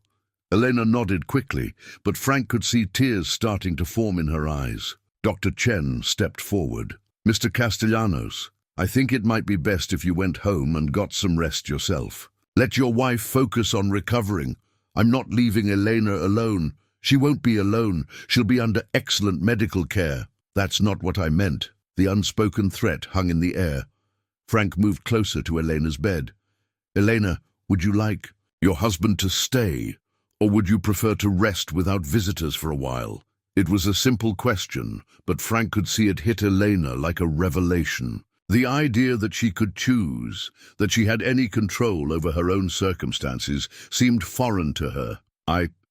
Elena nodded quickly, but Frank could see tears starting to form in her eyes. Dr. Chen stepped forward. "Mr. Castellanos, I think it might be best if you went home and got some rest yourself. Let your wife focus on recovering. I'm not leaving Elena alone. She won't be alone. She'll be under excellent medical care." "That's not what I meant." The unspoken threat hung in the air. Frank moved closer to Elena's bed. "Elena, would you like your husband to stay, or would you prefer to rest without visitors for a while?" It was a simple question, but Frank could see it hit Elena like a revelation. The idea that she could choose, that she had any control over her own circumstances, seemed foreign to her.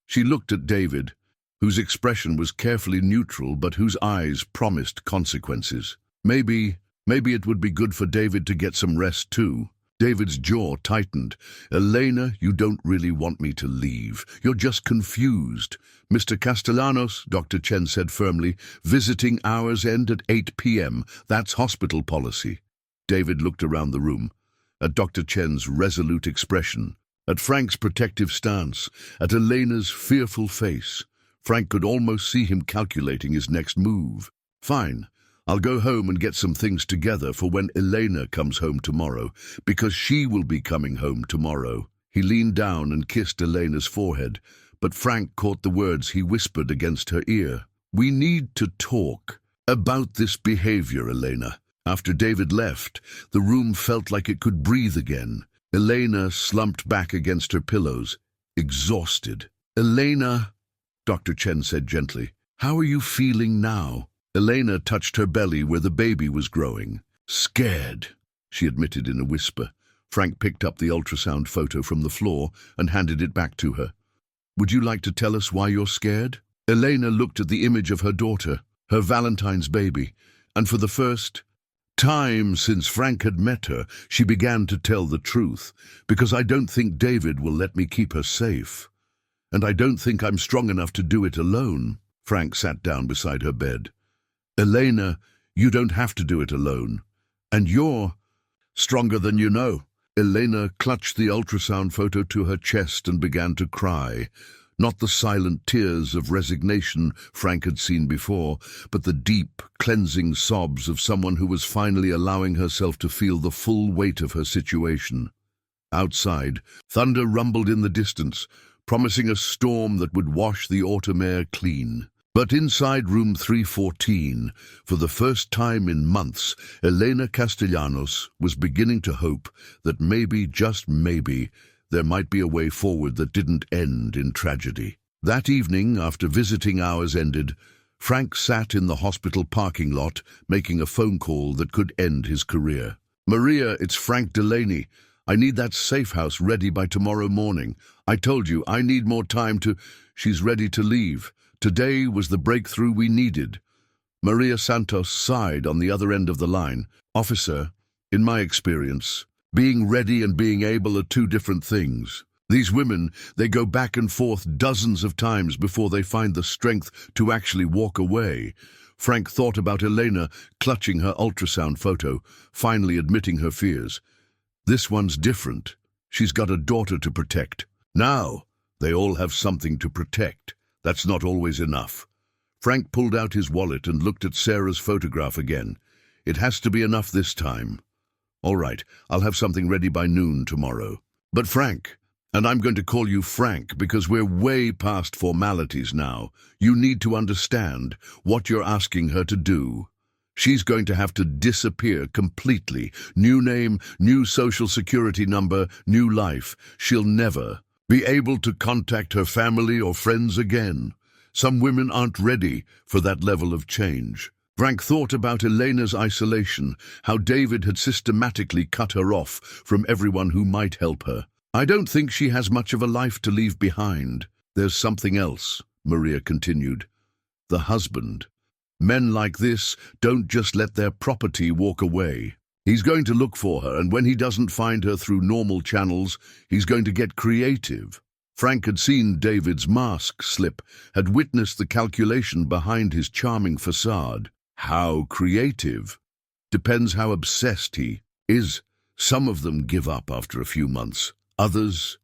She looked at David, whose expression was carefully neutral but whose eyes promised consequences. Maybe it would be good for David to get some rest too. David's jaw tightened. "Elena, you don't really want me to leave. You're just confused." "Mr. Castellanos," Dr. Chen said firmly, "visiting hours end at 8 p.m. That's hospital policy." David looked around the room, at Dr. Chen's resolute expression, at Frank's protective stance, at Elena's fearful face. Frank could almost see him calculating his next move. "Fine. I'll go home and get some things together for when Elena comes home tomorrow, because she will be coming home tomorrow." He leaned down and kissed Elena's forehead, but Frank caught the words he whispered against her ear. "We need to talk about this behavior, Elena." After David left, the room felt like it could breathe again. Elena slumped back against her pillows, exhausted. "Elena," Dr. Chen said gently, "how are you feeling now?" Elena touched her belly where the baby was growing. "Scared," she admitted in a whisper. Frank picked up the ultrasound photo from the floor and handed it back to her. "Would you like to tell us why you're scared?" Elena looked at the image of her daughter, her Valentine's baby, and for the first time since Frank had met her, she began to tell the truth. "Because I don't think David will let me keep her safe. And I don't think I'm strong enough to do it alone." Frank sat down beside her bed. "Elena, you don't have to do it alone. And you're stronger than you know." Elena clutched the ultrasound photo to her chest and began to cry. Not the silent tears of resignation Frank had seen before, but the deep, cleansing sobs of someone who was finally allowing herself to feel the full weight of her situation. Outside, thunder rumbled in the distance, promising a storm that would wash the autumn air clean. But inside room 314, for the first time in months, Elena Castellanos was beginning to hope that maybe, just maybe, there might be a way forward that didn't end in tragedy. That evening, after visiting hours ended, Frank sat in the hospital parking lot, making a phone call that could end his career. "Maria, it's Frank Delaney. I need that safe house ready by tomorrow morning. I told you, I need more time to—" "She's ready to leave. Today was the breakthrough we needed." Maria Santos sighed on the other end of the line. "Officer, in my experience, being ready and being able are two different things. These women, they go back and forth dozens of times before they find the strength to actually walk away." Frank thought about Elena clutching her ultrasound photo, finally admitting her fears. "This one's different. She's got a daughter to protect. Now, they all have something to protect. That's not always enough." Frank pulled out his wallet and looked at Sarah's photograph again. "It has to be enough this time." "All right, I'll have something ready by noon tomorrow." "But Frank, and I'm going to call you Frank because we're way past formalities now, you need to understand what you're asking her to do. She's going to have to disappear completely. New name, new social security number, new life. She'll never be able to contact her family or friends again. Some women aren't ready for that level of change." Frank thought about Elena's isolation, how David had systematically cut her off from everyone who might help her. "I don't think she has much of a life to leave behind." "There's something else," Maria continued. "The husband. Men like this don't just let their property walk away. He's going to look for her, and when he doesn't find her through normal channels, he's going to get creative. Frank had seen David's mask slip, had witnessed the calculation behind his charming facade. How creative? Depends how obsessed he is. Some of them give up after a few months. Others,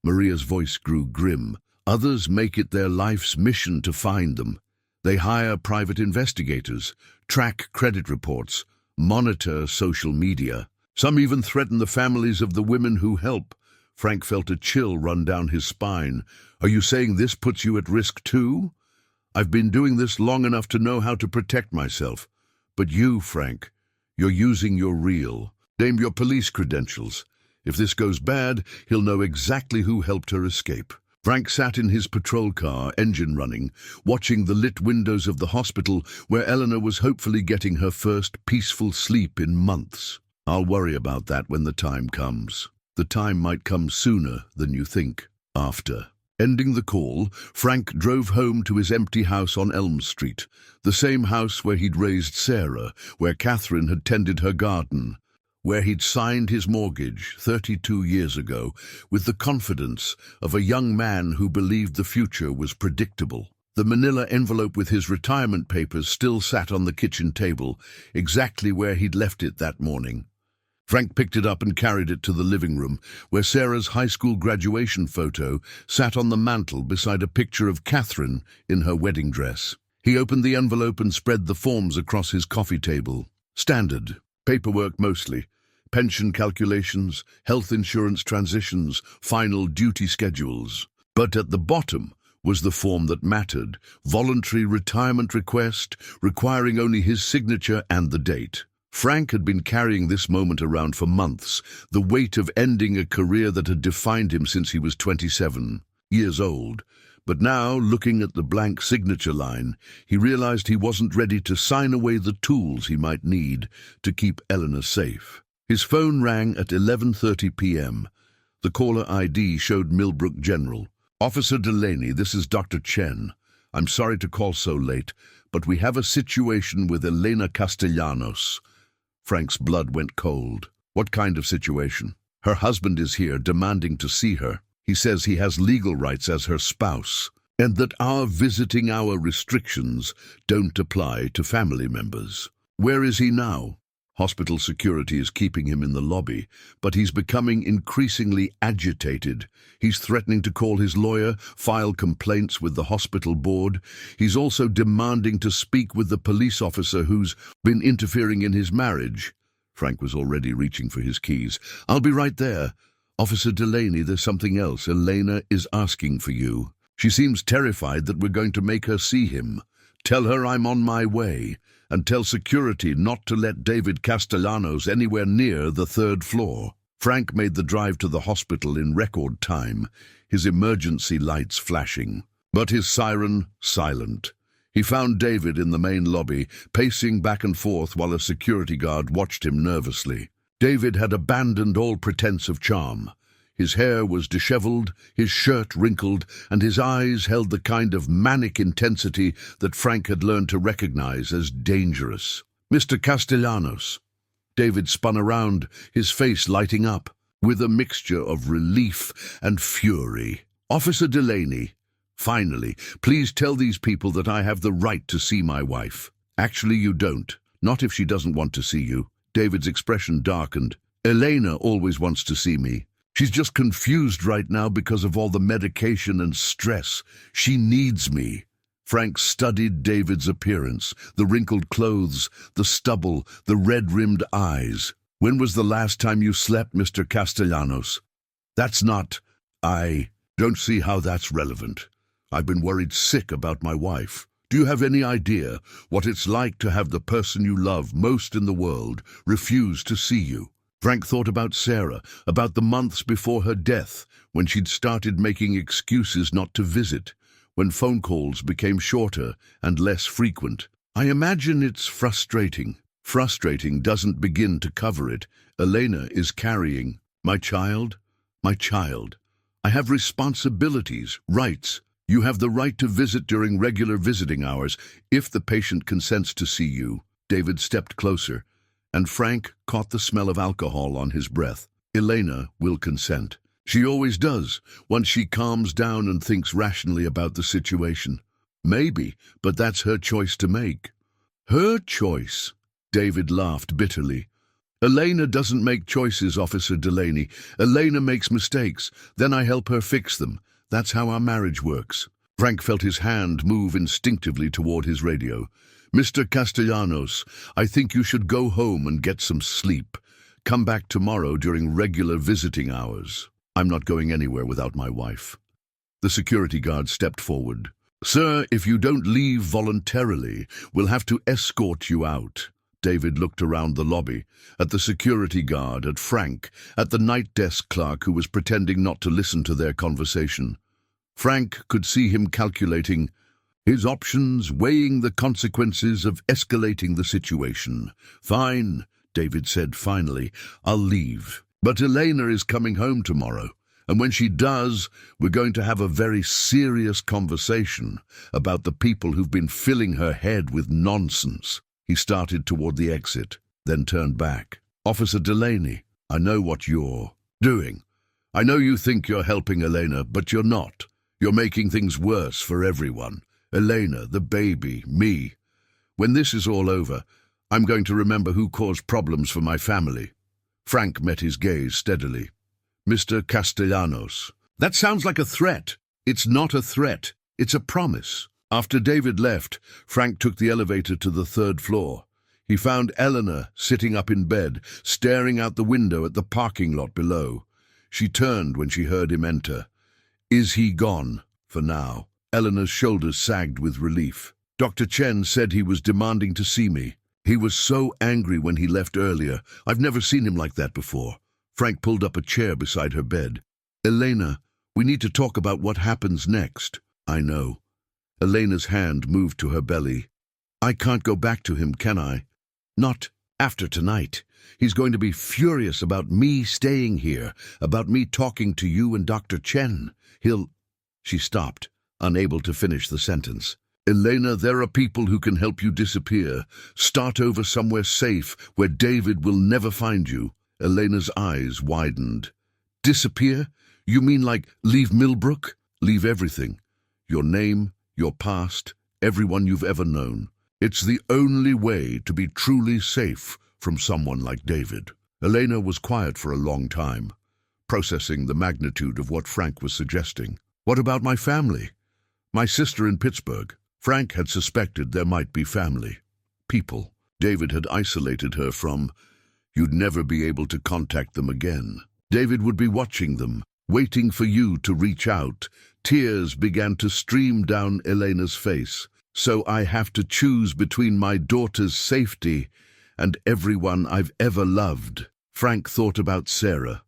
Maria's voice grew grim, others make it their life's mission to find them. They hire private investigators, track credit reports, monitor social media. Some even threaten the families of the women who help. Frank felt a chill run down his spine. Are you saying this puts you at risk too? I've been doing this long enough to know how to protect myself. But you, Frank, you're using your real. Name your police credentials. If this goes bad, he'll know exactly who helped her escape. Frank sat in his patrol car, engine running, watching the lit windows of the hospital where Elena was hopefully getting her first peaceful sleep in months. I'll worry about that when the time comes. The time might come sooner than you think. After ending the call, Frank drove home to his empty house on Elm Street, the same house where he'd raised Sarah, where Catherine had tended her garden, where he'd signed his mortgage 32 years ago with the confidence of a young man who believed the future was predictable. The manila envelope with his retirement papers still sat on the kitchen table, exactly where he'd left it that morning. Frank picked it up and carried it to the living room, where Sarah's high school graduation photo sat on the mantel beside a picture of Catherine in her wedding dress. He opened the envelope and spread the forms across his coffee table. Standard, paperwork mostly. Pension calculations, health insurance transitions, final duty schedules. But at the bottom was the form that mattered, voluntary retirement request, requiring only his signature and the date. Frank had been carrying this moment around for months, the weight of ending a career that had defined him since he was 27 years old. But now, looking at the blank signature line, he realized he wasn't ready to sign away the tools he might need to keep Elena safe. His phone rang at 11:30 p.m. The caller ID showed Millbrook General. Officer Delaney, this is Dr. Chen. I'm sorry to call so late, but we have a situation with Elena Castellanos. Frank's blood went cold. What kind of situation? Her husband is here demanding to see her. He says he has legal rights as her spouse, and that our visiting hour restrictions don't apply to family members. Where is he now? Hospital security is keeping him in the lobby, but he's becoming increasingly agitated. He's threatening to call his lawyer, file complaints with the hospital board. He's also demanding to speak with the police officer who's been interfering in his marriage. Frank was already reaching for his keys. I'll be right there. Officer Delaney, there's something else. Elena is asking for you. She seems terrified that we're going to make her see him. Tell her I'm on my way. And tell security not to let David Castellanos anywhere near the 3rd floor. Frank made the drive to the hospital in record time, his emergency lights flashing, but his siren silent. He found David in the main lobby, pacing back and forth while a security guard watched him nervously. David had abandoned all pretense of charm. His hair was disheveled, his shirt wrinkled, and his eyes held the kind of manic intensity that Frank had learned to recognize as dangerous. Mr. Castellanos. David spun around, his face lighting up, with a mixture of relief and fury. Officer Delaney. Finally, please tell these people that I have the right to see my wife. Actually, you don't. Not if she doesn't want to see you. David's expression darkened. Elena always wants to see me. She's just confused right now because of all the medication and stress. She needs me. Frank studied David's appearance, the wrinkled clothes, the stubble, the red-rimmed eyes. When was the last time you slept, Mr. Castellanos? That's not... I don't see how that's relevant. I've been worried sick about my wife. Do you have any idea what it's like to have the person you love most in the world refuse to see you? Frank thought about Sarah, about the months before her death, when she'd started making excuses not to visit, when phone calls became shorter and less frequent. I imagine it's frustrating. Frustrating doesn't begin to cover it. Elena is carrying. My child. I have responsibilities, rights. You have the right to visit during regular visiting hours if the patient consents to see you. David stepped closer, and Frank caught the smell of alcohol on his breath. Elena will consent. She always does, once she calms down and thinks rationally about the situation. Maybe, but that's her choice to make. Her choice? David laughed bitterly. Elena doesn't make choices, Officer Delaney. Elena makes mistakes, then I help her fix them. That's how our marriage works. Frank felt his hand move instinctively toward his radio. Mr. Castellanos, I think you should go home and get some sleep. Come back tomorrow during regular visiting hours. I'm not going anywhere without my wife. The security guard stepped forward. Sir, if you don't leave voluntarily, we'll have to escort you out. David looked around the lobby, at the security guard, at Frank, at the night desk clerk who was pretending not to listen to their conversation. Frank could see him calculating his options, weighing the consequences of escalating the situation. Fine, David said finally, I'll leave. But Elena is coming home tomorrow, and when she does, we're going to have a very serious conversation about the people who've been filling her head with nonsense. He started toward the exit, then turned back. Officer Delaney, I know what you're doing. I know you think you're helping Elena, but you're not. You're making things worse for everyone. Elena, the baby, me. When this is all over, I'm going to remember who caused problems for my family. Frank met his gaze steadily. Mr. Castellanos. That sounds like a threat. It's not a threat. It's a promise. After David left, Frank took the elevator to the 3rd floor. He found Elena sitting up in bed, staring out the window at the parking lot below. She turned when she heard him enter. Is he gone? For now. Elena's shoulders sagged with relief. Dr. Chen said he was demanding to see me. He was so angry when he left earlier. I've never seen him like that before. Frank pulled up a chair beside her bed. Elena, we need to talk about what happens next. I know. Elena's hand moved to her belly. I can't go back to him, can I? Not after tonight. He's going to be furious about me staying here, about me talking to you and Dr. Chen. She stopped, unable to finish the sentence. Elena, there are people who can help you disappear. Start over somewhere safe, where David will never find you. Elena's eyes widened. Disappear? You mean like leave Millbrook? Leave everything. Your name, your past, everyone you've ever known. It's the only way to be truly safe from someone like David. Elena was quiet for a long time, processing the magnitude of what Frank was suggesting. What about my family? My sister in Pittsburgh. Frank had suspected there might be family. People David had isolated her from. You'd never be able to contact them again. David would be watching them, waiting for you to reach out. Tears began to stream down Elena's face. So I have to choose between my daughter's safety and everyone I've ever loved. Frank thought about Sarah,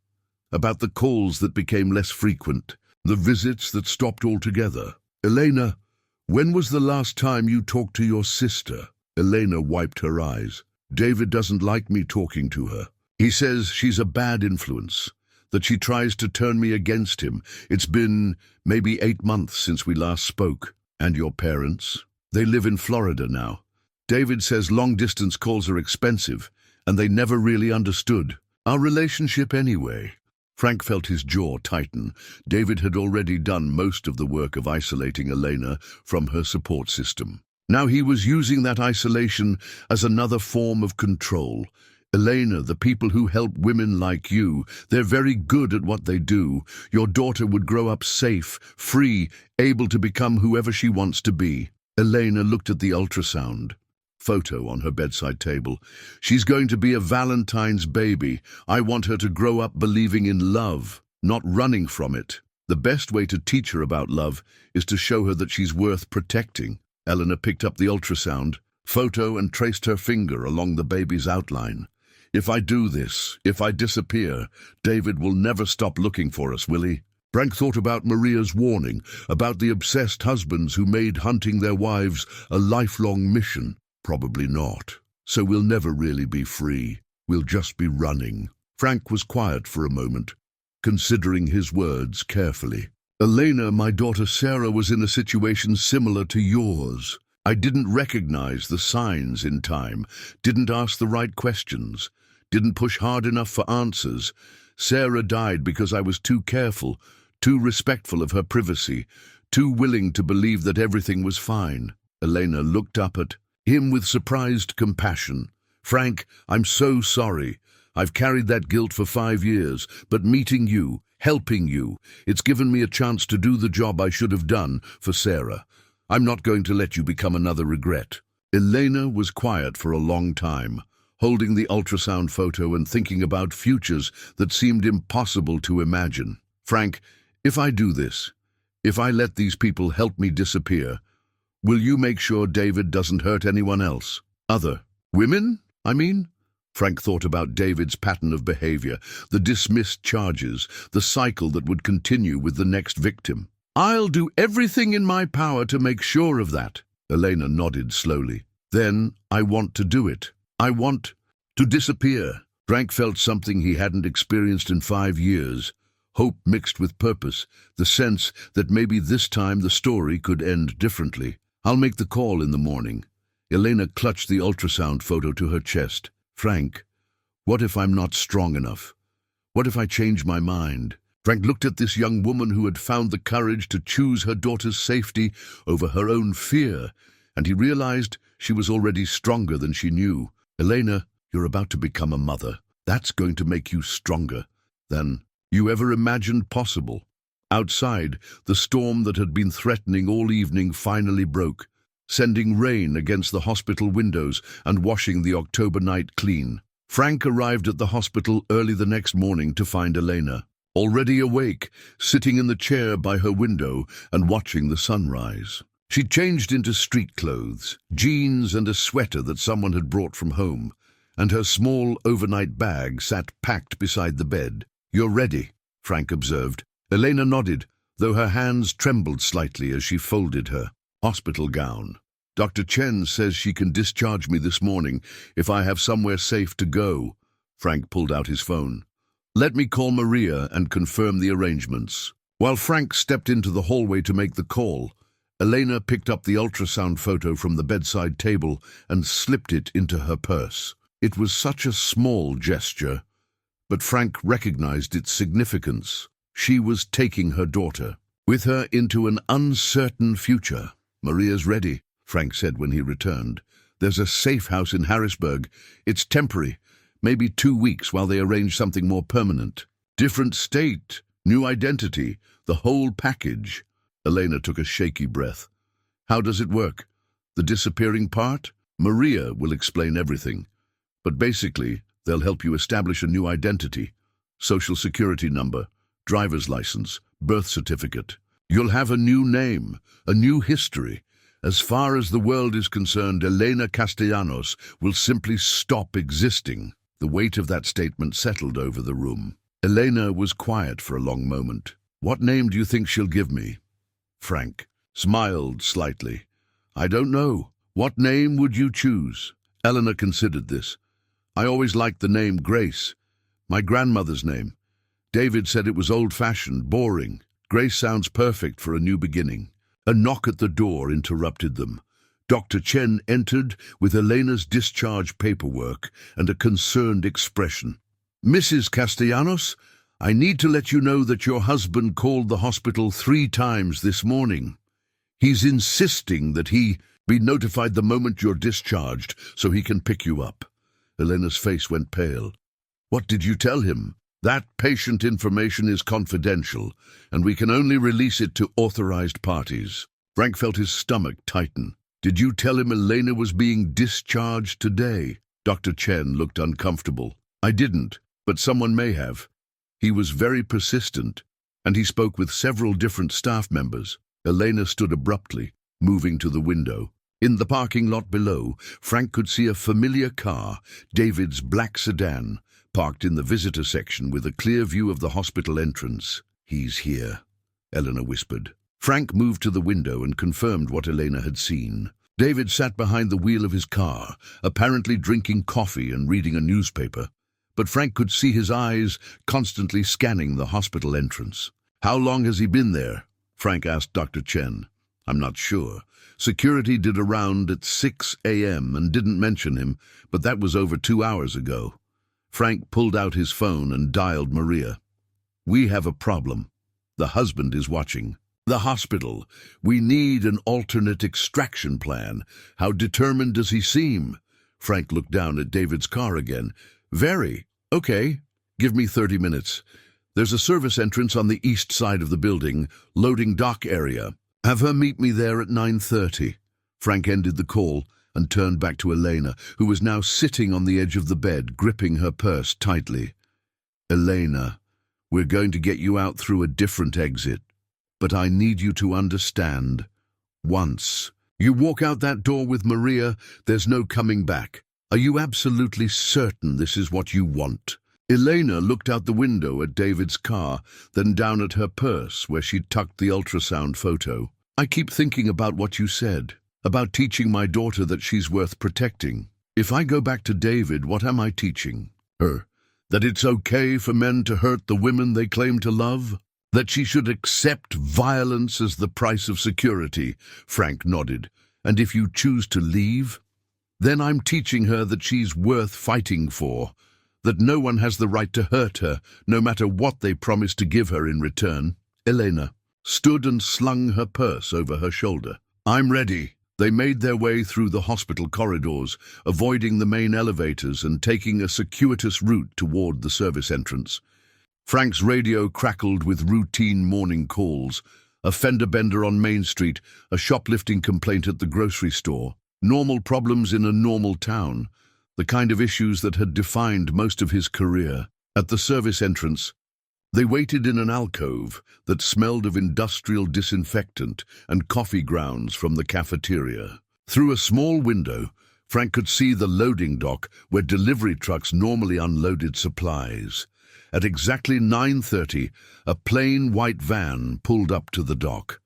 about the calls that became less frequent, the visits that stopped altogether. Elena, when was the last time you talked to your sister? Elena wiped her eyes. David doesn't like me talking to her. He says she's a bad influence, that she tries to turn me against him. It's been maybe 8 months since we last spoke. And your parents? They live in Florida now. David says long-distance calls are expensive, and they never really understood our relationship anyway. Frank felt his jaw tighten. David had already done most of the work of isolating Elena from her support system. Now he was using that isolation as another form of control. Elena, the people who help women like you, they're very good at what they do. Your daughter would grow up safe, free, able to become whoever she wants to be. Elena looked at the ultrasound photo on her bedside table. She's going to be a Valentine's baby. I want her to grow up believing in love, not running from it. The best way to teach her about love is to show her that she's worth protecting. Elena picked up the ultrasound photo and traced her finger along the baby's outline. If I do this, if I disappear, David will never stop looking for us, will he? Frank thought about Maria's warning, about the obsessed husbands who made hunting their wives a lifelong mission. Probably not. So we'll never really be free. We'll just be running. Frank was quiet for a moment, considering his words carefully. Elena, my daughter Sarah was in a situation similar to yours. I didn't recognize the signs in time, didn't ask the right questions, didn't push hard enough for answers. Sarah died because I was too careful, too respectful of her privacy, too willing to believe that everything was fine. Elena looked up at him with surprised compassion. Frank, I'm so sorry. I've carried that guilt for 5 years, but meeting you, helping you, it's given me a chance to do the job I should have done for Sarah. I'm not going to let you become another regret. Elena was quiet for a long time, holding the ultrasound photo and thinking about futures that seemed impossible to imagine. Frank, if I do this, if I let these people help me disappear, will you make sure David doesn't hurt anyone else? Other women, I mean? Frank thought about David's pattern of behavior, the dismissed charges, the cycle that would continue with the next victim. I'll do everything in my power to make sure of that. Elena nodded slowly. Then I want to do it. I want to disappear. Frank felt something he hadn't experienced in 5 years. Hope mixed with purpose, the sense that maybe this time the story could end differently. I'll make the call in the morning. Elena clutched the ultrasound photo to her chest. Frank, what if I'm not strong enough? What if I change my mind? Frank looked at this young woman who had found the courage to choose her daughter's safety over her own fear, and he realized she was already stronger than she knew. Elena, you're about to become a mother. That's going to make you stronger than you ever imagined possible. Outside, the storm that had been threatening all evening finally broke, sending rain against the hospital windows and washing the October night clean. Frank arrived at the hospital early the next morning to find Elena, already awake, sitting in the chair by her window and watching the sunrise. She'd changed into street clothes, jeans and a sweater that someone had brought from home, and her small overnight bag sat packed beside the bed. You're ready, Frank observed. Elena nodded, though her hands trembled slightly as she folded her hospital gown. Dr. Chen says she can discharge me this morning if I have somewhere safe to go. Frank pulled out his phone. Let me call Maria and confirm the arrangements. While Frank stepped into the hallway to make the call, Elena picked up the ultrasound photo from the bedside table and slipped it into her purse. It was such a small gesture, but Frank recognized its significance. She was taking her daughter with her into an uncertain future. Maria's ready, Frank said when he returned. There's a safe house in Harrisburg. It's temporary, maybe 2 weeks while they arrange something more permanent. Different state, new identity, the whole package. Elena took a shaky breath. How does it work? The disappearing part? Maria will explain everything. But basically, they'll help you establish a new identity. Social security number, driver's license, birth certificate. You'll have a new name, a new history. As far as the world is concerned, Elena Castellanos will simply stop existing. The weight of that statement settled over the room. Elena was quiet for a long moment. What name do you think she'll give me? Frank smiled slightly. I don't know. What name would you choose? Elena considered this. I always liked the name Grace. My grandmother's name. David said it was old-fashioned, boring. Grace sounds perfect for a new beginning. A knock at the door interrupted them. Dr. Chen entered with Elena's discharge paperwork and a concerned expression. Mrs. Castellanos, I need to let you know that your husband called the hospital 3 times this morning. He's insisting that he be notified the moment you're discharged so he can pick you up. Elena's face went pale. What did you tell him? That patient information is confidential, and we can only release it to authorized parties. Frank felt his stomach tighten. Did you tell him Elena was being discharged today? Dr. Chen looked uncomfortable. I didn't, but someone may have. He was very persistent, and he spoke with several different staff members. Elena stood abruptly, moving to the window. In the parking lot below, Frank could see a familiar car, David's black sedan, parked in the visitor section with a clear view of the hospital entrance. He's here, Elena whispered. Frank moved to the window and confirmed what Elena had seen. David sat behind the wheel of his car, apparently drinking coffee and reading a newspaper, but Frank could see his eyes constantly scanning the hospital entrance. How long has he been there? Frank asked Dr. Chen. I'm not sure. Security did a round at 6 a.m. and didn't mention him, but that was over 2 hours ago. Frank pulled out his phone and dialed Maria. We have a problem. The husband is watching. The hospital. We need an alternate extraction plan. How determined does he seem? Frank looked down at David's car again. Very. Okay. Give me 30 minutes. There's a service entrance on the east side of the building, loading dock area. Have her meet me there at 9:30. Frank ended the call and turned back to Elena, who was now sitting on the edge of the bed, gripping her purse tightly. Elena, we're going to get you out through a different exit. But I need you to understand. Once you walk out that door with Maria, there's no coming back. Are you absolutely certain this is what you want? Elena looked out the window at David's car, then down at her purse where she'd tucked the ultrasound photo. I keep thinking about what you said, about teaching my daughter that she's worth protecting. If I go back to David, what am I teaching her? That it's okay for men to hurt the women they claim to love? That she should accept violence as the price of security? Frank nodded. And if you choose to leave? Then I'm teaching her that she's worth fighting for, that no one has the right to hurt her, no matter what they promise to give her in return. Elena stood and slung her purse over her shoulder. I'm ready. They made their way through the hospital corridors, avoiding the main elevators and taking a circuitous route toward the service entrance. Frank's radio crackled with routine morning calls, a fender bender on Main Street, a shoplifting complaint at the grocery store. Normal problems in a normal town, the kind of issues that had defined most of his career. At the service entrance, they waited in an alcove that smelled of industrial disinfectant and coffee grounds from the cafeteria. Through a small window, Frank could see the loading dock where delivery trucks normally unloaded supplies. At exactly 9:30, a plain white van pulled up to the dock.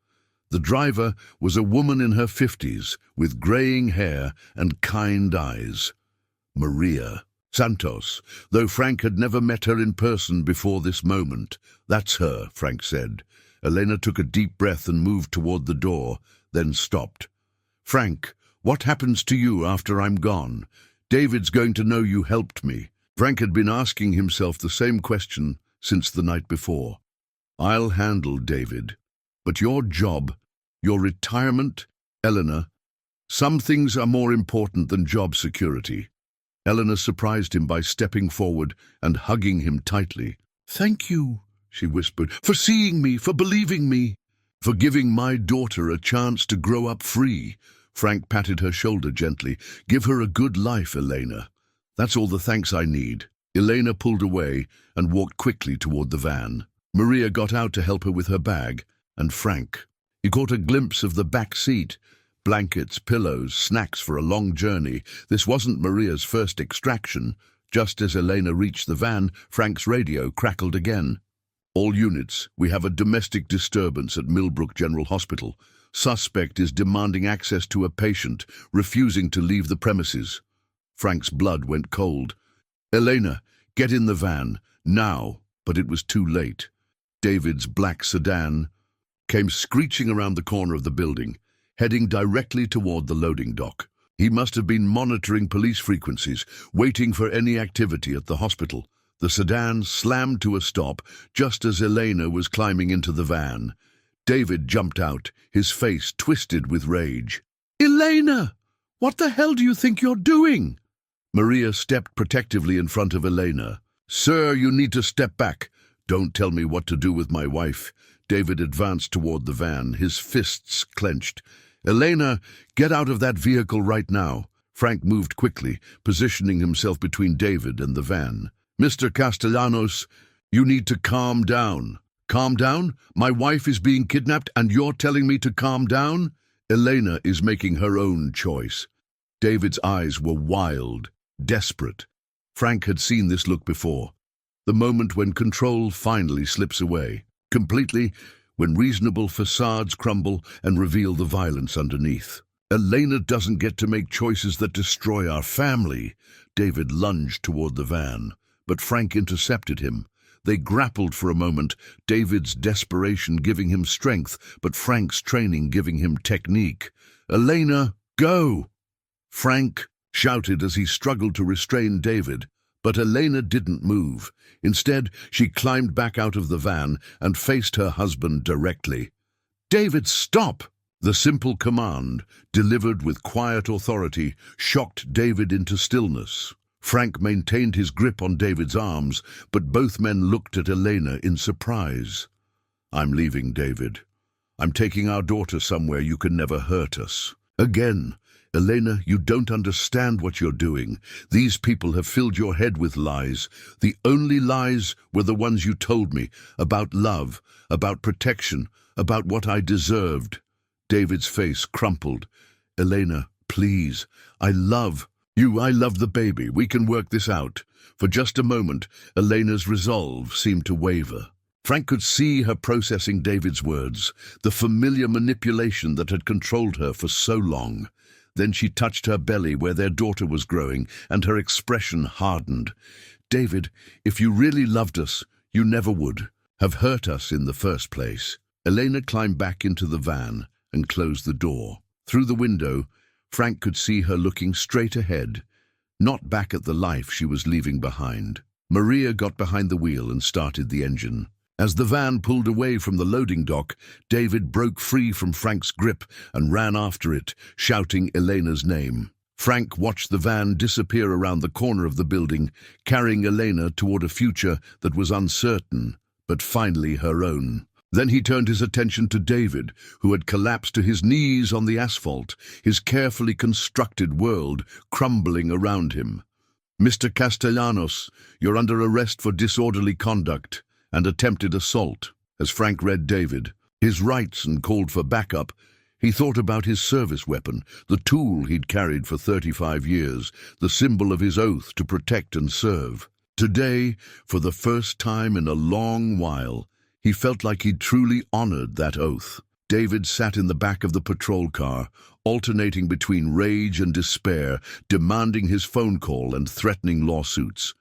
The driver was a woman in her 50s with graying hair and kind eyes. Maria Santos, though Frank had never met her in person before this moment. That's her, Frank said. Elena took a deep breath and moved toward the door, then stopped. Frank, what happens to you after I'm gone? David's going to know you helped me. Frank had been asking himself the same question since the night before. I'll handle David. But your job, your retirement, Elena, some things are more important than job security. Elena surprised him by stepping forward and hugging him tightly. Thank you, she whispered, for seeing me, for believing me, for giving my daughter a chance to grow up free. Frank patted her shoulder gently. Give her a good life, Elena. That's all the thanks I need. Elena pulled away and walked quickly toward the van. Maria got out to help her with her bag, and Frank. He caught a glimpse of the back seat. Blankets, pillows, snacks for a long journey. This wasn't Maria's first extraction. Just as Elena reached the van, Frank's radio crackled again. All units, we have a domestic disturbance at Millbrook General Hospital. Suspect is demanding access to a patient, refusing to leave the premises. Frank's blood went cold. Elena, get in the van, now. But it was too late. David's black sedan came screeching around the corner of the building, heading directly toward the loading dock. He must have been monitoring police frequencies, waiting for any activity at the hospital. The sedan slammed to a stop just as Elena was climbing into the van. David jumped out, his face twisted with rage. Elena! What the hell do you think you're doing? Maria stepped protectively in front of Elena. Sir, you need to step back. Don't tell me what to do with my wife. David advanced toward the van, his fists clenched. Elena, get out of that vehicle right now. Frank moved quickly, positioning himself between David and the van. Mr. Castellanos, you need to calm down. Calm down? My wife is being kidnapped and you're telling me to calm down? Elena is making her own choice. David's eyes were wild, desperate. Frank had seen this look before. The moment when control finally slips away. Completely, when reasonable facades crumble and reveal the violence underneath. Elena doesn't get to make choices that destroy our family. David lunged toward the van, but Frank intercepted him. They grappled for a moment, David's desperation giving him strength, but Frank's training giving him technique. "Elena, go!" Frank shouted as he struggled to restrain David, but Elena didn't move. Instead, she climbed back out of the van and faced her husband directly. "David, stop!" The simple command, delivered with quiet authority, shocked David into stillness. Frank maintained his grip on David's arms, but both men looked at Elena in surprise. "I'm leaving, David. I'm taking our daughter somewhere you can never hurt us." Again, "Elena, you don't understand what you're doing. These people have filled your head with lies. The only lies were the ones you told me, about love, about protection, about what I deserved." David's face crumpled. "Elena, please, I love you. I love the baby. We can work this out." For just a moment, Elena's resolve seemed to waver. Frank could see her processing David's words, the familiar manipulation that had controlled her for so long. Then she touched her belly where their daughter was growing, and her expression hardened. "David, if you really loved us, you never would have hurt us in the first place." Elena climbed back into the van and closed the door. Through the window, Frank could see her looking straight ahead, not back at the life she was leaving behind. Maria got behind the wheel and started the engine. As the van pulled away from the loading dock, David broke free from Frank's grip and ran after it, shouting Elena's name. Frank watched the van disappear around the corner of the building, carrying Elena toward a future that was uncertain, but finally her own. Then he turned his attention to David, who had collapsed to his knees on the asphalt, his carefully constructed world crumbling around him. "Mr. Castellanos, you're under arrest for disorderly conduct and attempted assault." As Frank read David, his rights, and called for backup, he thought about his service weapon, the tool he'd carried for 35 years, the symbol of his oath to protect and serve. Today, for the first time in a long while, he felt like he'd truly honored that oath. David sat in the back of the patrol car, alternating between rage and despair, demanding his phone call and threatening lawsuits.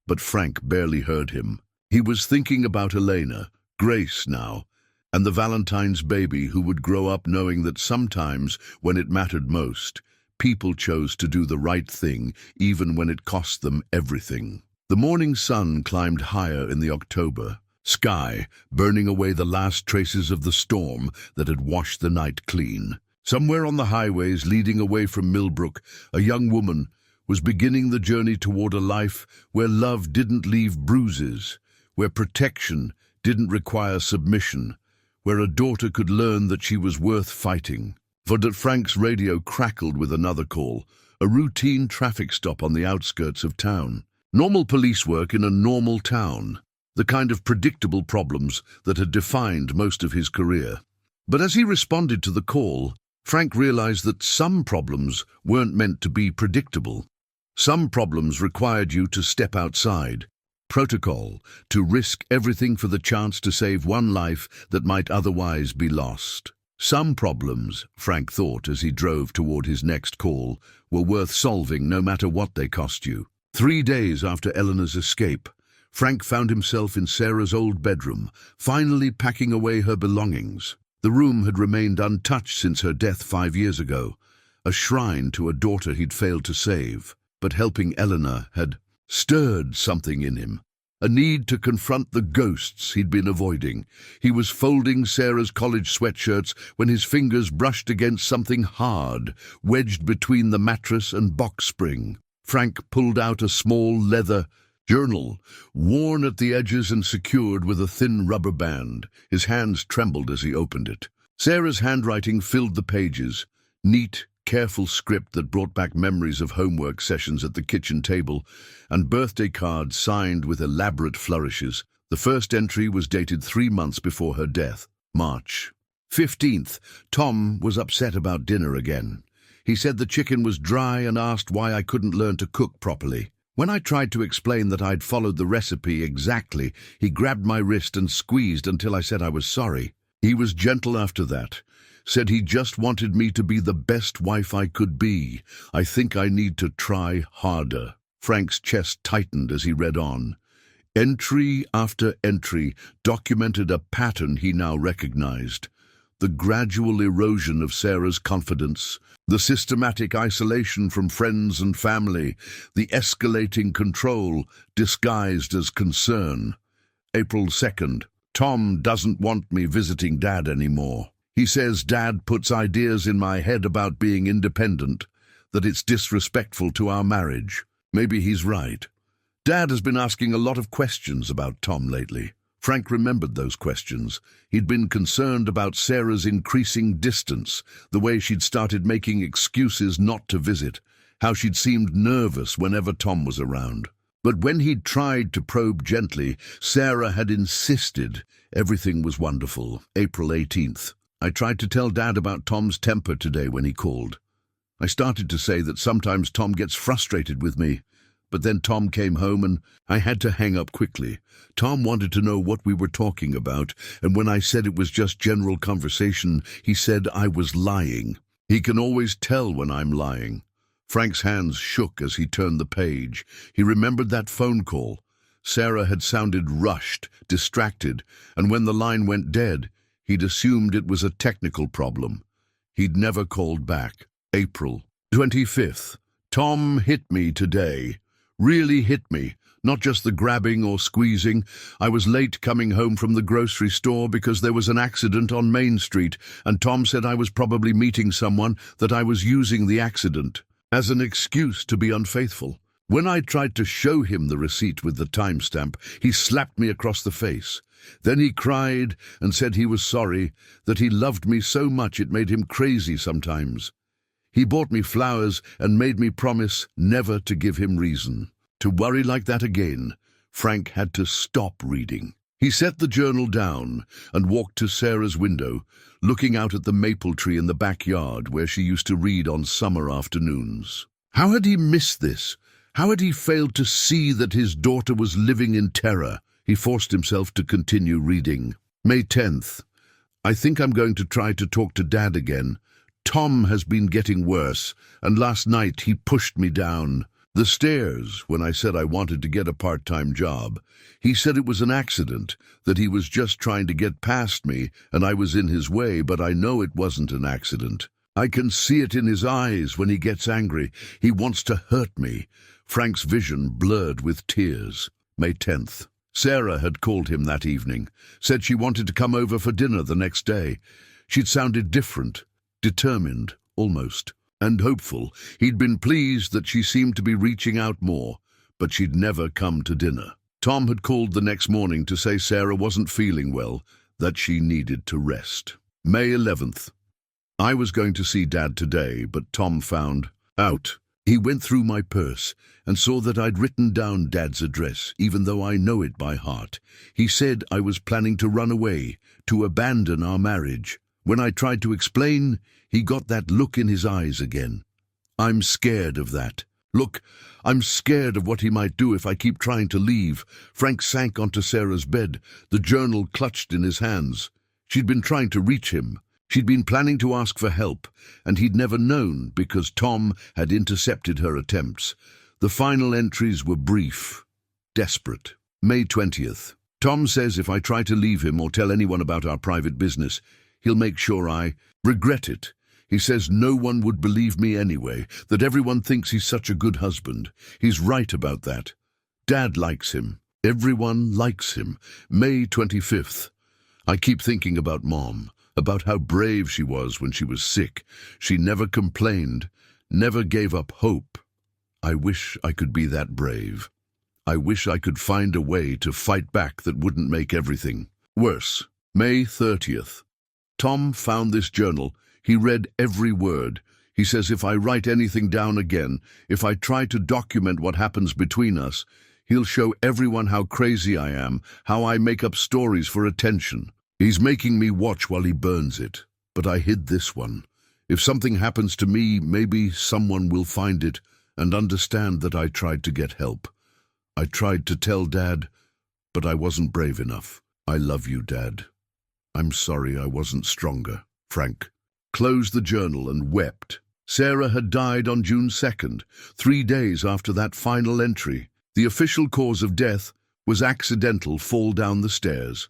But Frank barely heard him. He was thinking about Elena, Grace now, and the Valentine's baby who would grow up knowing that sometimes, when it mattered most, people chose to do the right thing, even when it cost them everything. The morning sun climbed higher in the October sky, burning away the last traces of the storm that had washed the night clean. Somewhere on the highways leading away from Millbrook, a young woman was beginning the journey toward a life where love didn't leave bruises, where protection didn't require submission, where a daughter could learn that she was worth fighting. For that Frank's radio crackled with another call, a routine traffic stop on the outskirts of town. Normal police work in a normal town, the kind of predictable problems that had defined most of his career. But as he responded to the call, Frank realized that some problems weren't meant to be predictable. Some problems required you to step outside protocol, to risk everything for the chance to save one life that might otherwise be lost. Some problems, Frank thought as he drove toward his next call, were worth solving no matter what they cost you. 3 days after Elena's escape, Frank found himself in Sarah's old bedroom, finally packing away her belongings. The room had remained untouched since her death 5 years ago, a shrine to a daughter he'd failed to save. But helping Elena had stirred something in him, a need to confront the ghosts he'd been avoiding. He was folding Sarah's college sweatshirts when his fingers brushed against something hard, wedged between the mattress and box spring. Frank pulled out a small leather journal, worn at the edges and secured with a thin rubber band. His hands trembled as he opened it. Sarah's handwriting filled the pages, neat, careful script that brought back memories of homework sessions at the kitchen table, and birthday cards signed with elaborate flourishes. The first entry was dated 3 months before her death, March 15th. Tom was upset about dinner again. He said the chicken was dry and asked why I couldn't learn to cook properly. When I tried to explain that I'd followed the recipe exactly, he grabbed my wrist and squeezed until I said I was sorry. He was gentle after that, said he just wanted me to be the best wife I could be. I think I need to try harder. Frank's chest tightened as he read on. Entry after entry documented a pattern he now recognized. The gradual erosion of Sarah's confidence, the systematic isolation from friends and family, the escalating control disguised as concern. April 2nd. Tom doesn't want me visiting Dad anymore. He says Dad puts ideas in my head about being independent, that it's disrespectful to our marriage. Maybe he's right. Dad has been asking a lot of questions about Tom lately. Frank remembered those questions. He'd been concerned about Sarah's increasing distance, the way she'd started making excuses not to visit, how she'd seemed nervous whenever Tom was around. But when he'd tried to probe gently, Sarah had insisted everything was wonderful. April 18th. I tried to tell Dad about Tom's temper today when he called. I started to say that sometimes Tom gets frustrated with me, but then Tom came home and I had to hang up quickly. Tom wanted to know what we were talking about, and when I said it was just general conversation, he said I was lying. He can always tell when I'm lying. Frank's hands shook as he turned the page. He remembered that phone call. Sarah had sounded rushed, distracted, and when the line went dead, he'd assumed it was a technical problem. He'd never called back. April 25th. Tom hit me today. Really hit me. Not just the grabbing or squeezing. I was late coming home from the grocery store because there was an accident on Main Street, and Tom said I was probably meeting someone, that I was using the accident as an excuse to be unfaithful. When I tried to show him the receipt with the timestamp, he slapped me across the face. Then he cried and said he was sorry, that he loved me so much it made him crazy sometimes. He bought me flowers and made me promise never to give him reason to worry like that again. Frank had to stop reading. He set the journal down and walked to Sarah's window, looking out at the maple tree in the backyard where she used to read on summer afternoons. How had he missed this? How had he failed to see that his daughter was living in terror? He forced himself to continue reading. May 10th. I think I'm going to try to talk to Dad again. Tom has been getting worse, and last night he pushed me down the stairs when I said I wanted to get a part-time job. He said it was an accident, that he was just trying to get past me and I was in his way, but I know it wasn't an accident. I can see it in his eyes when he gets angry. He wants to hurt me. Frank's vision blurred with tears. May 10th. Sarah had called him that evening, said she wanted to come over for dinner the next day. She'd sounded different, determined, almost, and hopeful. He'd been pleased that she seemed to be reaching out more, but she'd never come to dinner. Tom had called the next morning to say Sarah wasn't feeling well, that she needed to rest. May 11th. I was going to see Dad today, but Tom found out. He went through my purse and saw that I'd written down Dad's address, even though I know it by heart. He said I was planning to run away, to abandon our marriage. When I tried to explain, he got that look in his eyes again. I'm scared of that. Look, I'm scared of what he might do if I keep trying to leave. Frank sank onto Sarah's bed, the journal clutched in his hands. She'd been trying to reach him. She'd been planning to ask for help, and he'd never known because Tom had intercepted her attempts. The final entries were brief, desperate. May 20th. Tom says if I try to leave him or tell anyone about our private business, he'll make sure I regret it. He says no one would believe me anyway, that everyone thinks he's such a good husband. He's right about that. Dad likes him. Everyone likes him. May 25th. I keep thinking about Mom, about how brave she was when she was sick. She never complained, never gave up hope. I wish I could be that brave. I wish I could find a way to fight back that wouldn't make everything worse. May 30th. Tom found this journal. He read every word. He says if I write anything down again, if I try to document what happens between us, he'll show everyone how crazy I am, how I make up stories for attention. He's making me watch while he burns it. But I hid this one. If something happens to me, maybe someone will find it and understand that I tried to get help. I tried to tell Dad, but I wasn't brave enough. I love you, Dad. I'm sorry I wasn't stronger. Frank closed the journal and wept. Sarah had died on June 2nd, 3 days after that final entry. The official cause of death was accidental fall down the stairs.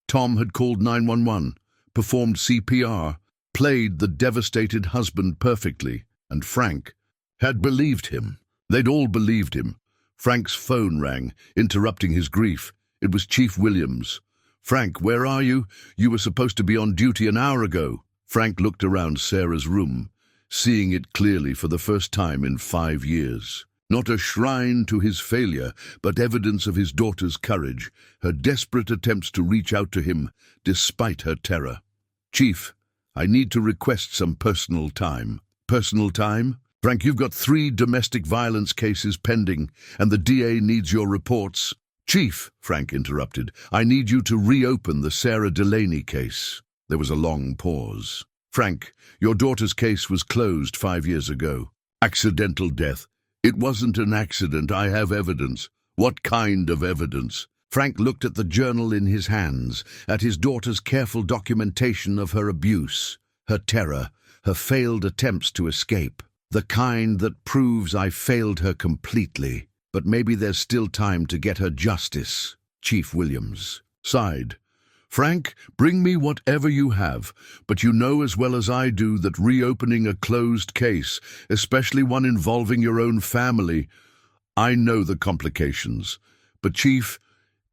Tom had called 911, performed CPR, played the devastated husband perfectly, and Frank had believed him. They'd all believed him. Frank's phone rang, interrupting his grief. It was Chief Williams. "Frank, where are you? You were supposed to be on duty an hour ago." Frank looked around Sarah's room, seeing it clearly for the first time in 5 years. Not a shrine to his failure, but evidence of his daughter's courage, her desperate attempts to reach out to him despite her terror. "Chief, I need to request some personal time." "Personal time?" "Frank, you've got 3 domestic violence cases pending, and the DA needs your reports." "Chief," Frank interrupted, "I need you to reopen the Sarah Delaney case." There was a long pause. "Frank, your daughter's case was closed 5 years ago. Accidental death." "It wasn't an accident. I have evidence." "What kind of evidence?" Frank looked at the journal in his hands, at his daughter's careful documentation of her abuse, her terror, her failed attempts to escape. "The kind that proves I failed her completely. But maybe there's still time to get her justice." Chief Williams sighed. "Frank, bring me whatever you have, but you know as well as I do that reopening a closed case, especially one involving your own family, I know the complications. But Chief,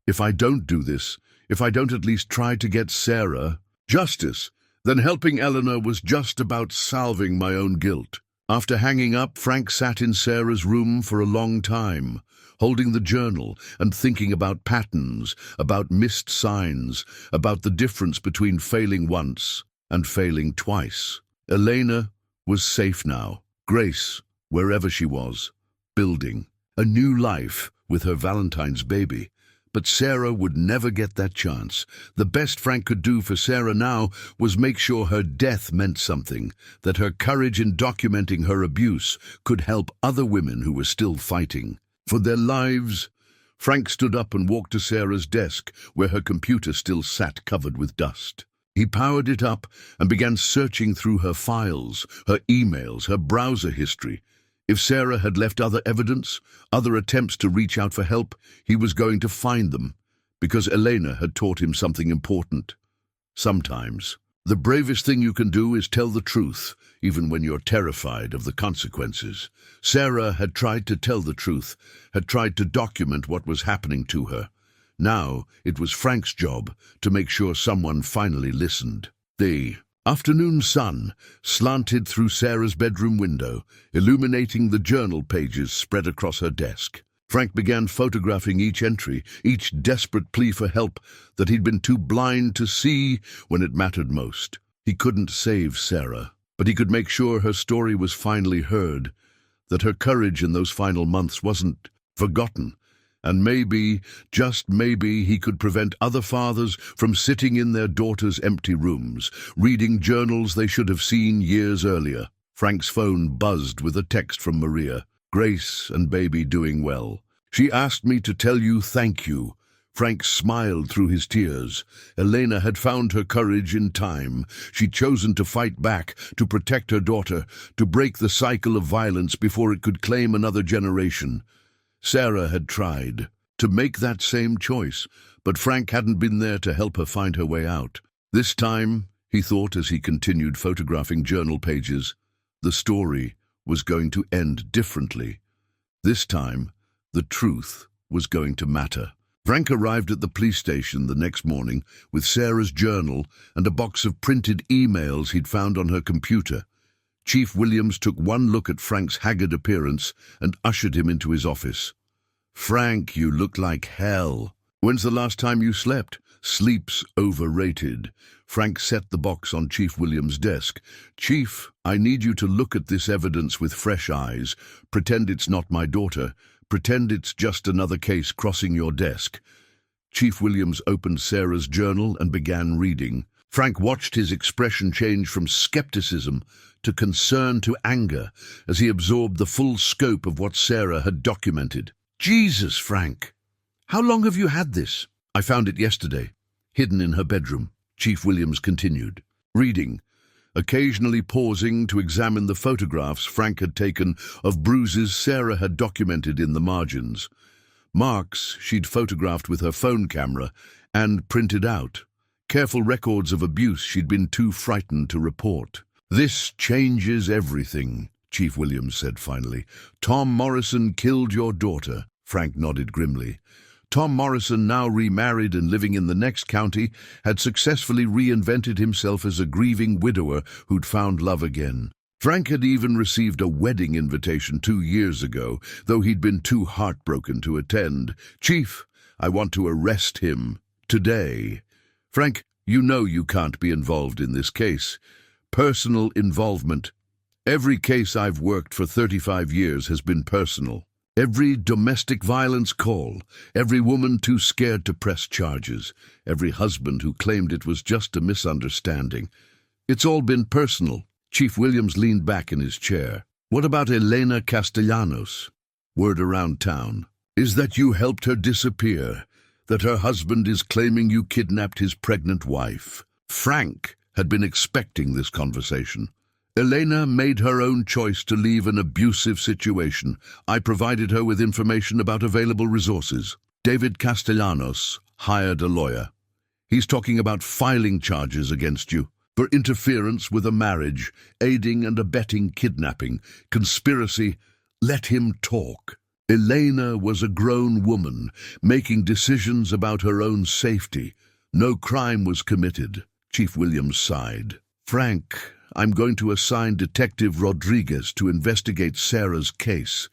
if I don't do this, if I don't at least try to get Sarah justice, then helping Elena was just about salving my own guilt." After hanging up, Frank sat in Sarah's room for a long time, holding the journal and thinking about patterns, about missed signs, about the difference between failing once and failing twice. Elena was safe now. Grace, wherever she was, building a new life with her Valentine's baby. But Sarah would never get that chance. The best Frank could do for Sarah now was make sure her death meant something, that her courage in documenting her abuse could help other women who were still fighting for their lives. Frank stood up and walked to Sarah's desk, where her computer still sat covered with dust. He powered it up and began searching through her files, her emails, her browser history. If Sarah had left other evidence, other attempts to reach out for help, he was going to find them, because Elena had taught him something important. Sometimes, the bravest thing you can do is tell the truth, even when you're terrified of the consequences. Sarah had tried to tell the truth, had tried to document what was happening to her. Now it was Frank's job to make sure someone finally listened. The afternoon sun slanted through Sarah's bedroom window, illuminating the journal pages spread across her desk. Frank began photographing each entry, each desperate plea for help that he'd been too blind to see when it mattered most. He couldn't save Sarah, but he could make sure her story was finally heard, that her courage in those final months wasn't forgotten. And maybe, just maybe, he could prevent other fathers from sitting in their daughters' empty rooms, reading journals they should have seen years earlier. Frank's phone buzzed with a text from Maria. "Grace and baby doing well. She asked me to tell you thank you." Frank smiled through his tears. Elena had found her courage in time. She'd chosen to fight back, to protect her daughter, to break the cycle of violence before it could claim another generation. Sarah had tried to make that same choice, but Frank hadn't been there to help her find her way out. This time, he thought as he continued photographing journal pages, the story was going to end differently. This time, the truth was going to matter. Frank arrived at the police station the next morning with Sarah's journal and a box of printed emails he'd found on her computer. Chief Williams took one look at Frank's haggard appearance and ushered him into his office. "Frank, you look like hell. When's the last time you slept?" "Sleep's overrated." Frank set the box on Chief Williams' desk. "Chief, I need you to look at this evidence with fresh eyes. Pretend it's not my daughter. Pretend it's just another case crossing your desk." Chief Williams opened Sarah's journal and began reading. Frank watched his expression change from skepticism to concern to anger as he absorbed the full scope of what Sarah had documented. "Jesus, Frank! How long have you had this?" "I found it yesterday, hidden in her bedroom," Chief Williams continued, reading, occasionally pausing to examine the photographs Frank had taken of bruises Sarah had documented in the margins. marks she'd photographed with her phone camera and printed out, careful records of abuse she'd been too frightened to report. "This changes everything," Chief Williams said finally. "Tom Morrison killed your daughter." Frank nodded grimly. Tom Morrison, now remarried and living in the next county, had successfully reinvented himself as a grieving widower who'd found love again. Frank had even received a wedding invitation 2 years ago, though he'd been too heartbroken to attend. "Chief, I want to arrest him. Today." "Frank, you know you can't be involved in this case. Personal involvement. Every case I've worked for 35 years has been personal. Every domestic violence call, every woman too scared to press charges, every husband who claimed it was just a misunderstanding. It's all been personal." Chief Williams leaned back in his chair. "What about Elena Castellanos? Word around town is that you helped her disappear, that her husband is claiming you kidnapped his pregnant wife." Frank had been expecting this conversation. "Elena made her own choice to leave an abusive situation. I provided her with information about available resources. David Castellanos hired a lawyer. He's talking about filing charges against you for interference with a marriage, aiding and abetting kidnapping, conspiracy. Let him talk." Elena was a grown woman, making decisions about her own safety. No crime was committed. Chief Williams sighed. "Frank, I'm going to assign Detective Rodriguez to investigate Sarah's case.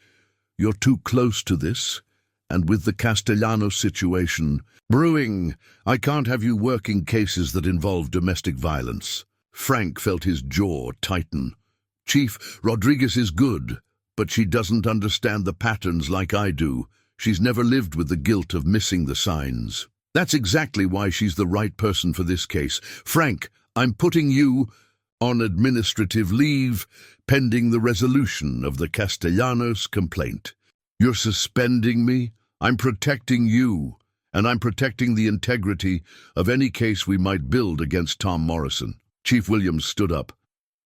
You're too close to this, and with the Castellanos situation brewing, I can't have you working cases that involve domestic violence." Frank felt his jaw tighten. "Chief, Rodriguez is good, but she doesn't understand the patterns like I do. She's never lived with the guilt of missing the signs. That's exactly why she's the right person for this case. Frank, I'm putting you on administrative leave pending the resolution of the Castellanos complaint. You're suspending me? I'm protecting you, and I'm protecting the integrity of any case we might build against Tom Morrison." Chief Williams stood up.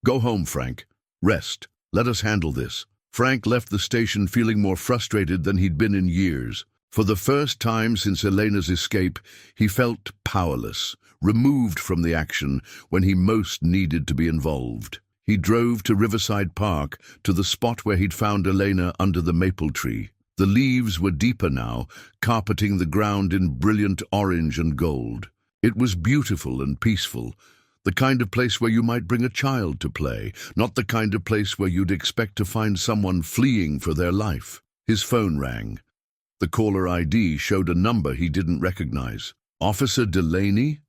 "Go home, Frank. Rest. Let us handle this." Frank left the station feeling more frustrated than he'd been in years. For the first time since Elena's escape, he felt powerless, removed from the action when he most needed to be involved. He drove to Riverside Park, to the spot where he'd found Elena under the maple tree. The leaves were deeper now, carpeting the ground in brilliant orange and gold. It was beautiful and peaceful, the kind of place where you might bring a child to play, not the kind of place where you'd expect to find someone fleeing for their life. His phone rang. The caller ID showed a number he didn't recognize. "Officer Delaney?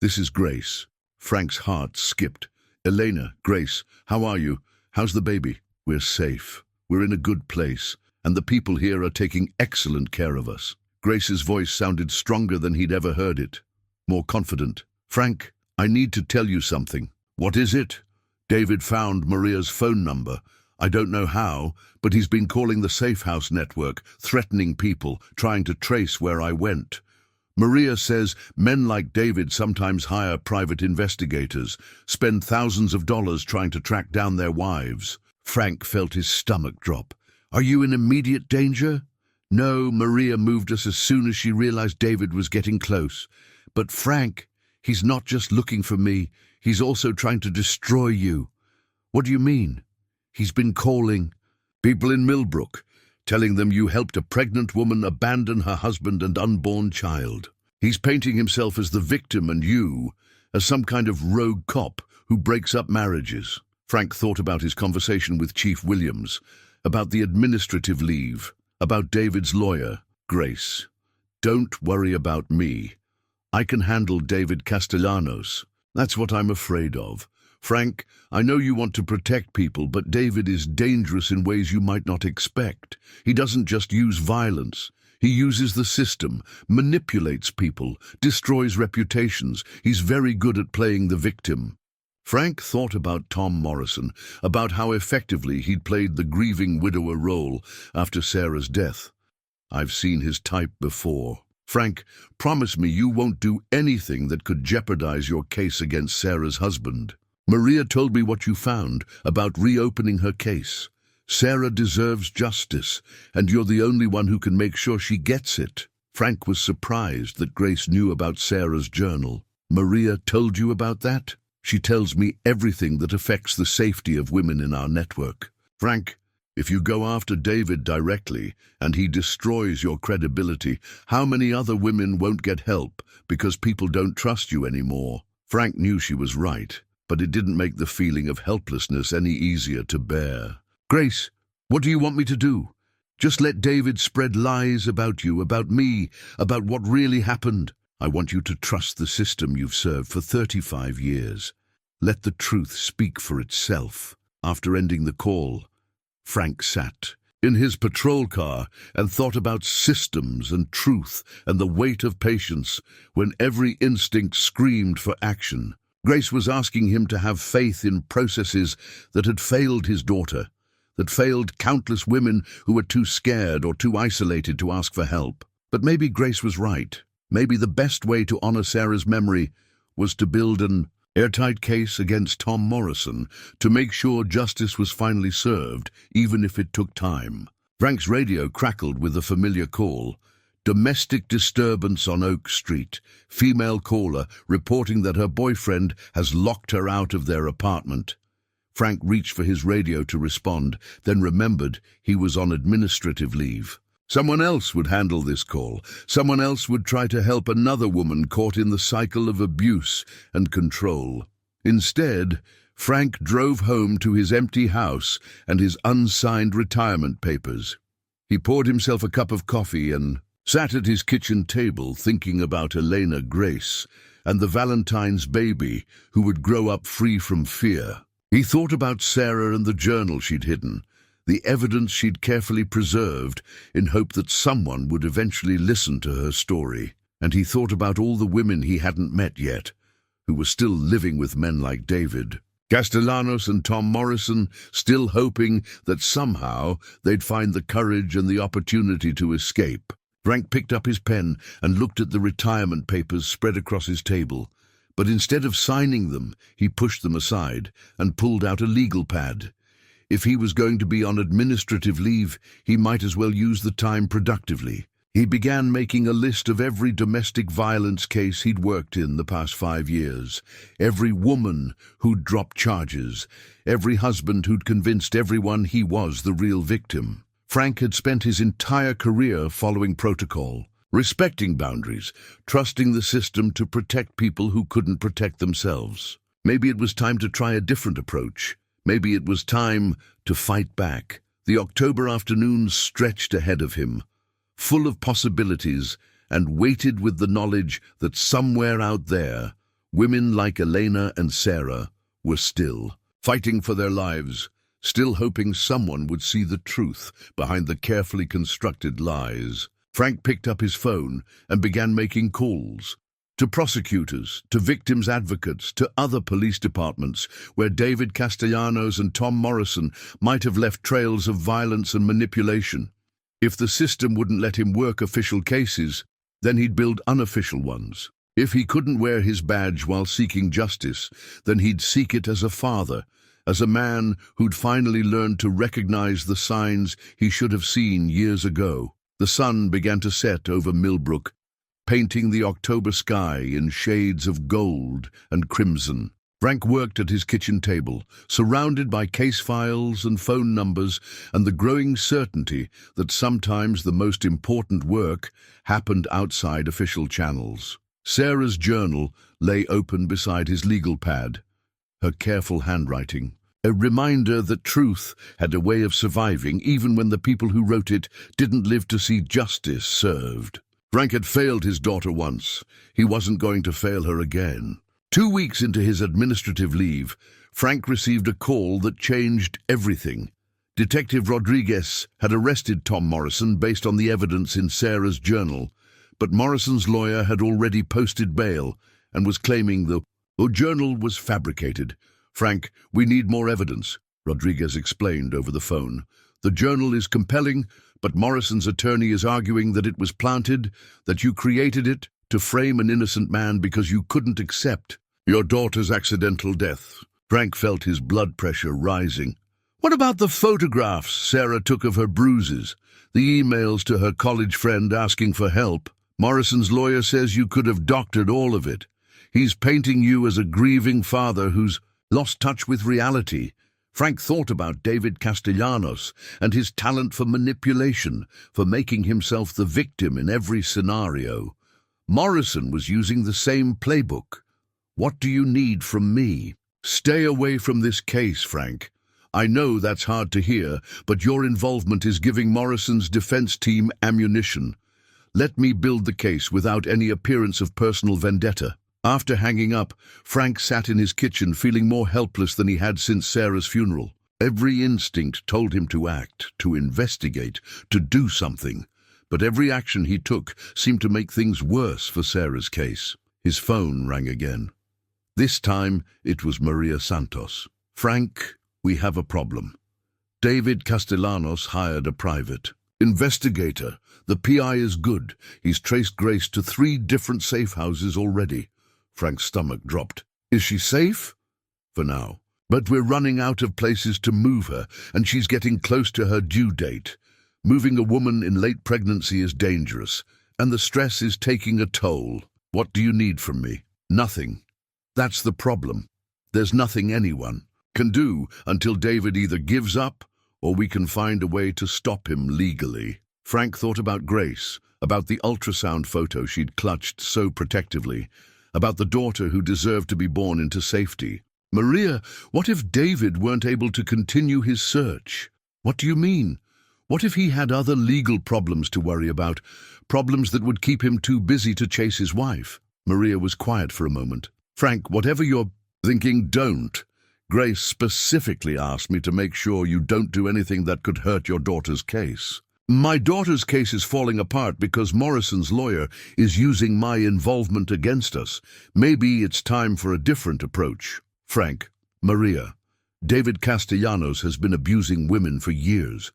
This is Grace." Frank's heart skipped. "Elena, Grace, how are you? How's the baby?" "We're safe. We're in a good place, and the people here are taking excellent care of us." Grace's voice sounded stronger than he'd ever heard it, more confident. "Frank, I need to tell you something." "What is it?" "David found Maria's phone number. I don't know how, but he's been calling the Safe House network, threatening people, trying to trace where I went. Maria says men like David sometimes hire private investigators, spend thousands of dollars trying to track down their wives." Frank felt his stomach drop. "Are you in immediate danger?" "No, Maria moved us as soon as she realized David was getting close. But Frank, he's not just looking for me, he's also trying to destroy you." "What do you mean?" "He's been calling people in Millbrook, telling them you helped a pregnant woman abandon her husband and unborn child. He's painting himself as the victim and you as some kind of rogue cop who breaks up marriages." Frank thought about his conversation with Chief Williams, about the administrative leave, about David's lawyer. "Grace, don't worry about me. I can handle David Castellanos. That's what I'm afraid of. Frank, I know you want to protect people, but David is dangerous in ways you might not expect. He doesn't just use violence. He uses the system, manipulates people, destroys reputations. He's very good at playing the victim." Frank thought about Tom Morrison, about how effectively he'd played the grieving widower role after Sarah's death. "I've seen his type before. Frank, promise me you won't do anything that could jeopardize your case against Sarah's husband." "Maria told me what you found about reopening her case. Sarah deserves justice, and you're the only one who can make sure she gets it." Frank was surprised that Grace knew about Sarah's journal. "Maria told you about that? She tells me everything that affects the safety of women in our network." "Frank, if you go after David directly and he destroys your credibility, how many other women won't get help because people don't trust you anymore?" Frank knew she was right, but it didn't make the feeling of helplessness any easier to bear. "Grace, what do you want me to do? Just let David spread lies about you, about me, about what really happened. I want you to trust the system you've served for 35 years. Let the truth speak for itself." After ending the call, Frank sat in his patrol car and thought about systems and truth and the weight of patience when every instinct screamed for action. Grace was asking him to have faith in processes that had failed his daughter, that failed countless women who were too scared or too isolated to ask for help. But maybe Grace was right. Maybe the best way to honor Sarah's memory was to build an airtight case against Tom Morrison to make sure justice was finally served, even if it took time. Frank's radio crackled with a familiar call. "Domestic disturbance on Oak Street. Female caller reporting that her boyfriend has locked her out of their apartment." Frank reached for his radio to respond, then remembered he was on administrative leave. Someone else would handle this call. Someone else would try to help another woman caught in the cycle of abuse and control. Instead, Frank drove home to his empty house and his unsigned retirement papers. He poured himself a cup of coffee and sat at his kitchen table thinking about Elena, Grace, and the Valentine's baby who would grow up free from fear. He thought about Sarah and the journal she'd hidden, the evidence she'd carefully preserved in hope that someone would eventually listen to her story. And he thought about all the women he hadn't met yet, who were still living with men like David. Castellanos and Tom Morrison, still hoping that somehow they'd find the courage and the opportunity to escape. Frank picked up his pen and looked at the retirement papers spread across his table. But instead of signing them, he pushed them aside and pulled out a legal pad. If he was going to be on administrative leave, he might as well use the time productively. He began making a list of every domestic violence case he'd worked in the past 5 years, every woman who'd dropped charges, every husband who'd convinced everyone he was the real victim. Frank had spent his entire career following protocol, respecting boundaries, trusting the system to protect people who couldn't protect themselves. Maybe it was time to try a different approach. Maybe it was time to fight back. The October afternoons stretched ahead of him, full of possibilities, and weighted with the knowledge that somewhere out there, women like Elena and Sarah were still fighting for their lives, still hoping someone would see the truth behind the carefully constructed lies. Frank picked up his phone and began making calls to prosecutors, to victims' advocates, to other police departments where David Castellanos and Tom Morrison might have left trails of violence and manipulation. If the system wouldn't let him work official cases, then he'd build unofficial ones. If he couldn't wear his badge while seeking justice, then he'd seek it as a father, as a man who'd finally learned to recognize the signs he should have seen years ago. The sun began to set over Millbrook, painting the October sky in shades of gold and crimson. Frank worked at his kitchen table, surrounded by case files and phone numbers and the growing certainty that sometimes the most important work happened outside official channels. Sarah's journal lay open beside his legal pad, her careful handwriting, a reminder that truth had a way of surviving even when the people who wrote it didn't live to see justice served. Frank had failed his daughter once. He wasn't going to fail her again. 2 weeks into his administrative leave, Frank received a call that changed everything. Detective Rodriguez had arrested Tom Morrison based on the evidence in Sarah's journal, but Morrison's lawyer had already posted bail and was claiming the journal was fabricated. "Frank, we need more evidence," Rodriguez explained over the phone. "The journal is compelling, but Morrison's attorney is arguing that it was planted, that you created it to frame an innocent man because you couldn't accept your daughter's accidental death." Frank felt his blood pressure rising. What about the photographs Sarah took of her bruises? The emails to her college friend asking for help? Morrison's lawyer says you could have doctored all of it. He's painting you as a grieving father who's lost touch with reality. Frank thought about David Castellanos and his talent for manipulation, for making himself the victim in every scenario. Morrison was using the same playbook. What do you need from me? Stay away from this case, Frank. I know that's hard to hear, but your involvement is giving Morrison's defense team ammunition. Let me build the case without any appearance of personal vendetta. After hanging up, Frank sat in his kitchen feeling more helpless than he had since Sarah's funeral. Every instinct told him to act, to investigate, to do something. But every action he took seemed to make things worse for Sarah's case. His phone rang again. This time it was Maria Santos. Frank, we have a problem. David Castellanos hired a private investigator. The PI is good. He's traced Grace to 3 different safe houses already. Frank's stomach dropped. Is she safe? For now. But we're running out of places to move her, and she's getting close to her due date. Moving a woman in late pregnancy is dangerous, and the stress is taking a toll. What do you need from me? Nothing. That's the problem. There's nothing anyone can do until David either gives up or we can find a way to stop him legally. Frank thought about Grace, about the ultrasound photo she'd clutched so protectively, about the daughter who deserved to be born into safety. Maria, what if David weren't able to continue his search? What do you mean? What if he had other legal problems to worry about, problems that would keep him too busy to chase his wife? Maria was quiet for a moment. Frank, whatever you're thinking, don't. Grace specifically asked me to make sure you don't do anything that could hurt your daughter's case. My daughter's case is falling apart because Morrison's lawyer is using my involvement against us. Maybe it's time for a different approach. Frank, Maria, David Castellanos has been abusing women for years.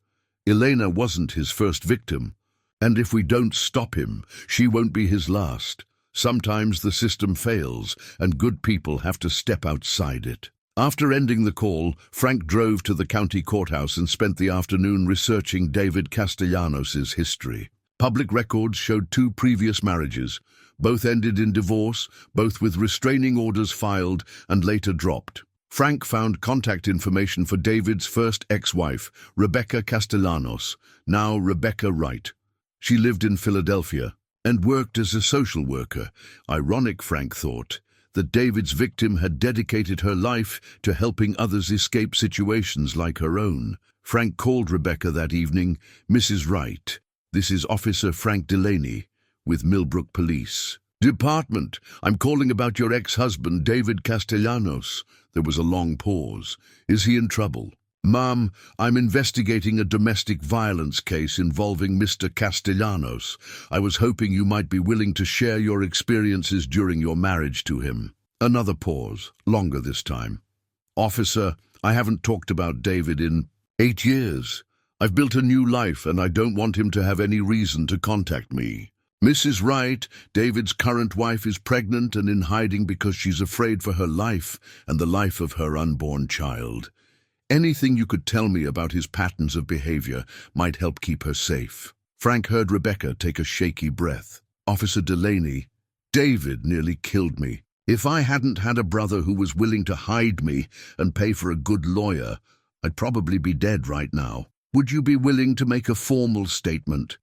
Elena wasn't his first victim, and if we don't stop him, she won't be his last. Sometimes the system fails, and good people have to step outside it. After ending the call, Frank drove to the county courthouse and spent the afternoon researching David Castellanos' history. Public records showed 2 previous marriages. Both ended in divorce, both with restraining orders filed and later dropped. Frank found contact information for David's first ex-wife, Rebecca Castellanos, now Rebecca Wright. She lived in Philadelphia and worked as a social worker. Ironic, Frank thought, that David's victim had dedicated her life to helping others escape situations like her own. Frank called Rebecca that evening. Mrs. Wright, this is Officer Frank Delaney with Millbrook Police Department. I'm calling about your ex-husband, David Castellanos. There was a long pause. Is he in trouble? Ma'am, I'm investigating a domestic violence case involving Mr. Castellanos. I was hoping you might be willing to share your experiences during your marriage to him. Another pause, longer this time. Officer, I haven't talked about David in 8 years. I've built a new life and I don't want him to have any reason to contact me. Mrs. Wright, David's current wife, is pregnant and in hiding because she's afraid for her life and the life of her unborn child. Anything you could tell me about his patterns of behavior might help keep her safe. Frank heard Rebecca take a shaky breath. Officer Delaney, David nearly killed me. If I hadn't had a brother who was willing to hide me and pay for a good lawyer, I'd probably be dead right now. Would you be willing to make a formal statement?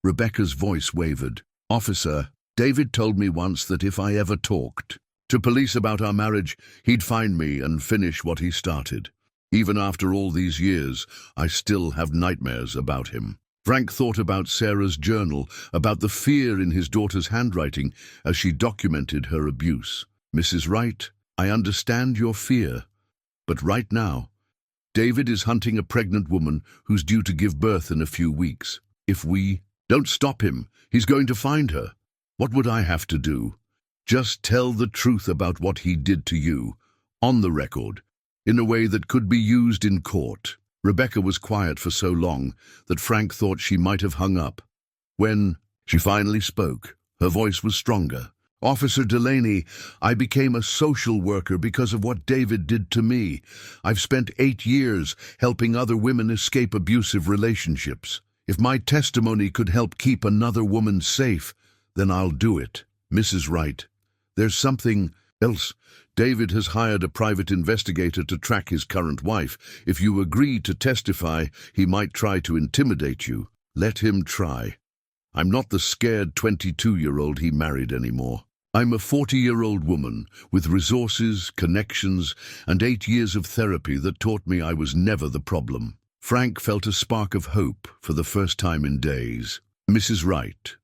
Rebecca's voice wavered. Officer, David told me once that if I ever talked to police about our marriage, he'd find me and finish what he started. Even after all these years, I still have nightmares about him. Frank thought about Sarah's journal, about the fear in his daughter's handwriting as she documented her abuse. Mrs. Wright, I understand your fear, but right now, David is hunting a pregnant woman who's due to give birth in a few weeks. If we don't stop him, he's going to find her. What would I have to do? Just tell the truth about what he did to you, on the record, in a way that could be used in court. Rebecca was quiet for so long that Frank thought she might have hung up. When she finally spoke, her voice was stronger. Officer Delaney, I became a social worker because of what David did to me. I've spent 8 years helping other women escape abusive relationships. If my testimony could help keep another woman safe, then I'll do it. Mrs. Wright, there's something else. David has hired a private investigator to track his current wife. If you agree to testify, he might try to intimidate you. Let him try. I'm not the scared 22-year-old he married anymore. I'm a 40-year-old woman with resources, connections, and 8 years of therapy that taught me I was never the problem. Frank felt a spark of hope for the first time in days. Mrs. Wright,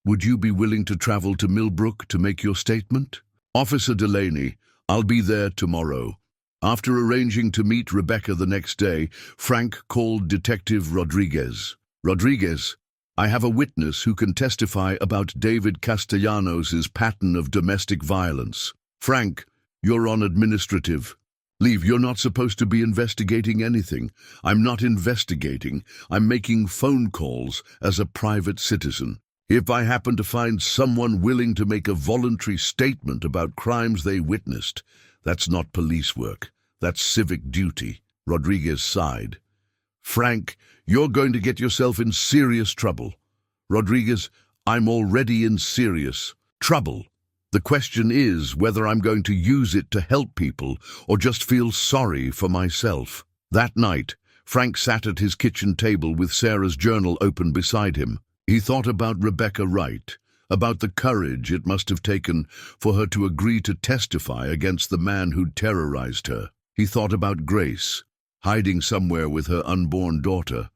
would you be willing to travel to Millbrook to make your statement? Officer Delaney, I'll be there tomorrow. After arranging to meet Rebecca the next day, Frank called Detective Rodriguez. Rodriguez, I have a witness who can testify about David Castellanos' pattern of domestic violence. Frank, you're on administrative leave. You're not supposed to be investigating anything. I'm not investigating. I'm making phone calls as a private citizen. If I happen to find someone willing to make a voluntary statement about crimes they witnessed, that's not police work. That's civic duty. Rodriguez sighed. Frank, you're going to get yourself in serious trouble. Rodriguez, I'm already in serious trouble. The question is whether I'm going to use it to help people or just feel sorry for myself. That night, Frank sat at his kitchen table with Sarah's journal open beside him. He thought about Rebecca Wright, about the courage it must have taken for her to agree to testify against the man who'd terrorized her. He thought about Grace, hiding somewhere with her unborn daughter,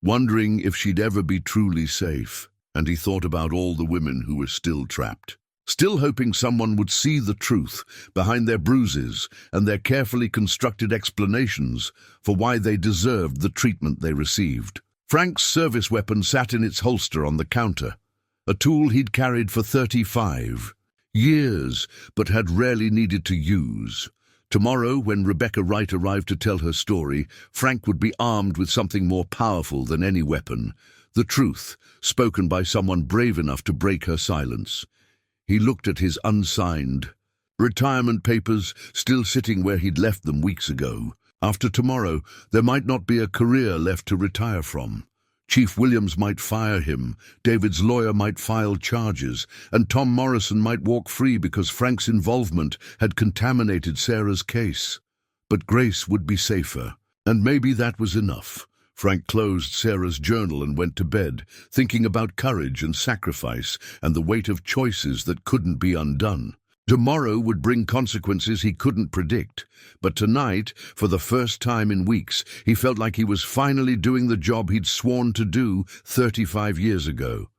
wondering if she'd ever be truly safe. And he thought about all the women who were still trapped, still hoping someone would see the truth behind their bruises and their carefully constructed explanations for why they deserved the treatment they received. Frank's service weapon sat in its holster on the counter, a tool he'd carried for 35 years but had rarely needed to use. Tomorrow, when Rebecca Wright arrived to tell her story, Frank would be armed with something more powerful than any weapon, the truth, spoken by someone brave enough to break her silence. He looked at his unsigned retirement papers, still sitting where he'd left them weeks ago. After tomorrow, there might not be a career left to retire from. Chief Williams might fire him, David's lawyer might file charges, and Tom Morrison might walk free because Frank's involvement had contaminated Sarah's case. But Grace would be safer, and maybe that was enough. Frank closed Sarah's journal and went to bed, thinking about courage and sacrifice and the weight of choices that couldn't be undone. Tomorrow would bring consequences he couldn't predict, but tonight, for the first time in weeks, he felt like he was finally doing the job he'd sworn to do 35 years ago.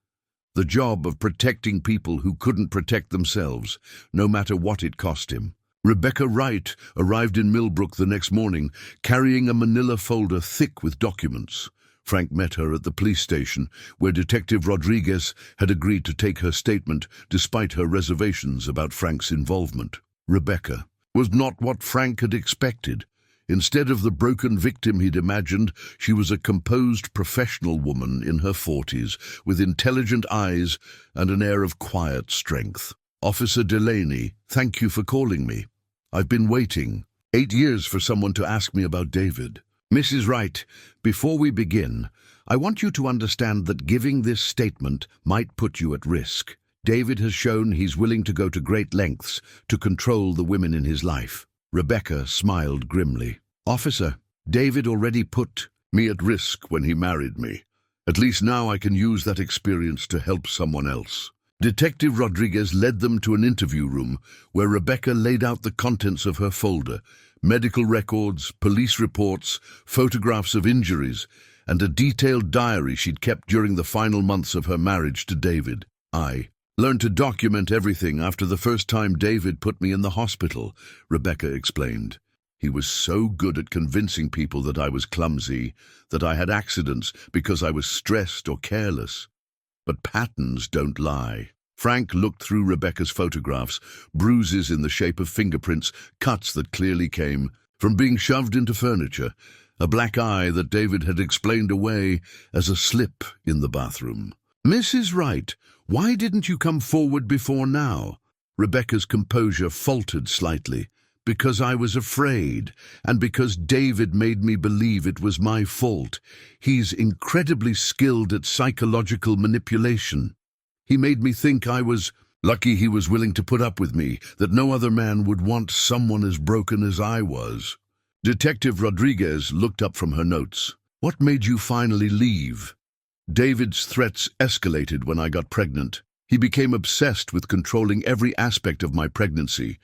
The job of protecting people who couldn't protect themselves, no matter what it cost him. Rebecca Wright arrived in Millbrook the next morning, carrying a manila folder thick with documents. Frank met her at the police station, where Detective Rodriguez had agreed to take her statement despite her reservations about Frank's involvement. Rebecca was not what Frank had expected. Instead of the broken victim he'd imagined, she was a composed professional woman in her 40s, with intelligent eyes and an air of quiet strength. Officer Delaney, thank you for calling me. I've been waiting 8 years for someone to ask me about David. Mrs. Wright, before we begin, I want you to understand that giving this statement might put you at risk. David has shown he's willing to go to great lengths to control the women in his life. Rebecca smiled grimly. Officer, David already put me at risk when he married me. At least now I can use that experience to help someone else. Detective Rodriguez led them to an interview room where Rebecca laid out the contents of her folder: medical records, police reports, photographs of injuries, and a detailed diary she'd kept during the final months of her marriage to David. I learned to document everything after the first time David put me in the hospital, Rebecca explained. He was so good at convincing people that I was clumsy, that I had accidents because I was stressed or careless. But patterns don't lie. Frank looked through Rebecca's photographs, bruises in the shape of fingerprints, cuts that clearly came from being shoved into furniture, a black eye that David had explained away as a slip in the bathroom. Mrs. Wright, why didn't you come forward before now? Rebecca's composure faltered slightly. Because I was afraid, and because David made me believe it was my fault. He's incredibly skilled at psychological manipulation. He made me think I was lucky he was willing to put up with me, that no other man would want someone as broken as I was. Detective Rodriguez looked up from her notes. What made you finally leave? David's threats escalated when I got pregnant. He became obsessed with controlling every aspect of my pregnancy.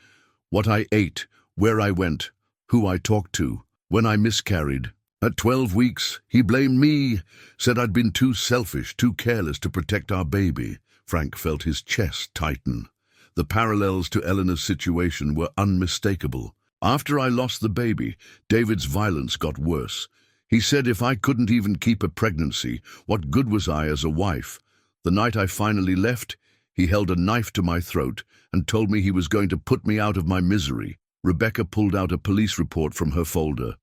What I ate, where I went, who I talked to, when I miscarried. At 12 weeks, he blamed me, said I'd been too selfish, too careless to protect our baby. Frank felt his chest tighten. The parallels to Elena's situation were unmistakable. After I lost the baby, David's violence got worse. He said if I couldn't even keep a pregnancy, what good was I as a wife? The night I finally left, he held a knife to my throat and told me he was going to put me out of my misery. Rebecca pulled out a police report from her folder.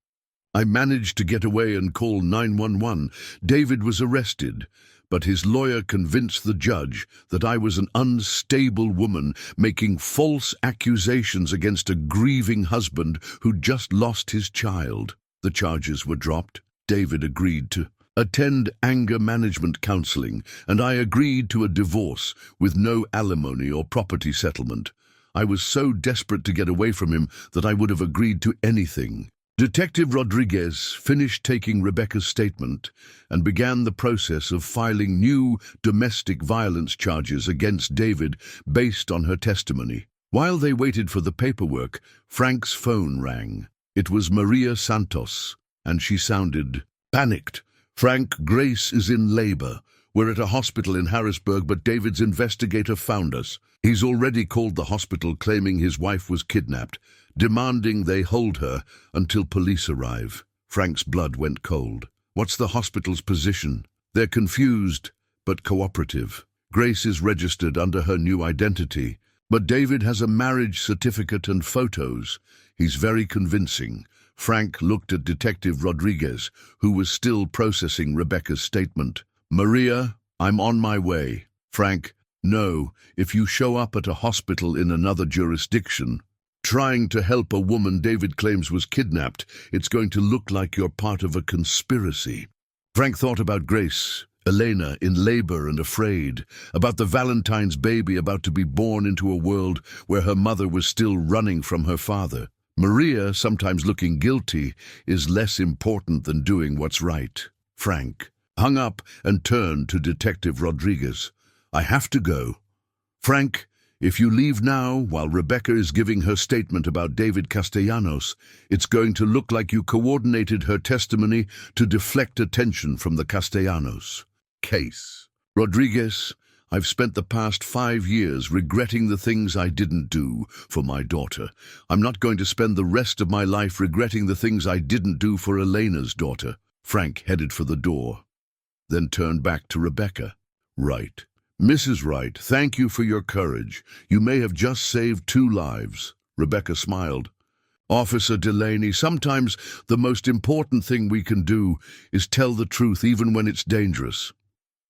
I managed to get away and call 911. David was arrested, but his lawyer convinced the judge that I was an unstable woman making false accusations against a grieving husband who'd just lost his child. The charges were dropped. David agreed to attend anger management counseling, and I agreed to a divorce with no alimony or property settlement. I was so desperate to get away from him that I would have agreed to anything. Detective Rodriguez finished taking Rebecca's statement and began the process of filing new domestic violence charges against David based on her testimony. While they waited for the paperwork, Frank's phone rang. It was Maria Santos, and she sounded panicked. Frank, Grace is in labor. We're at a hospital in Harrisburg, but David's investigator found us. He's already called the hospital claiming his wife was kidnapped, demanding they hold her until police arrive. Frank's blood went cold. What's the hospital's position? They're confused, but cooperative. Grace is registered under her new identity, but David has a marriage certificate and photos. He's very convincing. Frank looked at Detective Rodriguez, who was still processing Rebecca's statement. Maria, I'm on my way. Frank, no, if you show up at a hospital in another jurisdiction, trying to help a woman David claims was kidnapped, it's going to look like you're part of a conspiracy. Frank thought about Grace, Elena in labor and afraid, about the Valentine's baby about to be born into a world where her mother was still running from her father. Maria, sometimes looking guilty, is less important than doing what's right. Frank hung up and turned to Detective Rodriguez. I have to go. Frank, if you leave now while Rebecca is giving her statement about David Castellanos, it's going to look like you coordinated her testimony to deflect attention from the Castellanos case. Rodriguez, I've spent the past 5 years regretting the things I didn't do for my daughter. I'm not going to spend the rest of my life regretting the things I didn't do for Elena's daughter. Frank headed for the door, then turned back to Rebecca. Right. Mrs. Wright, thank you for your courage. You may have just saved 2 lives. Rebecca smiled. Officer Delaney, sometimes the most important thing we can do is tell the truth even when it's dangerous.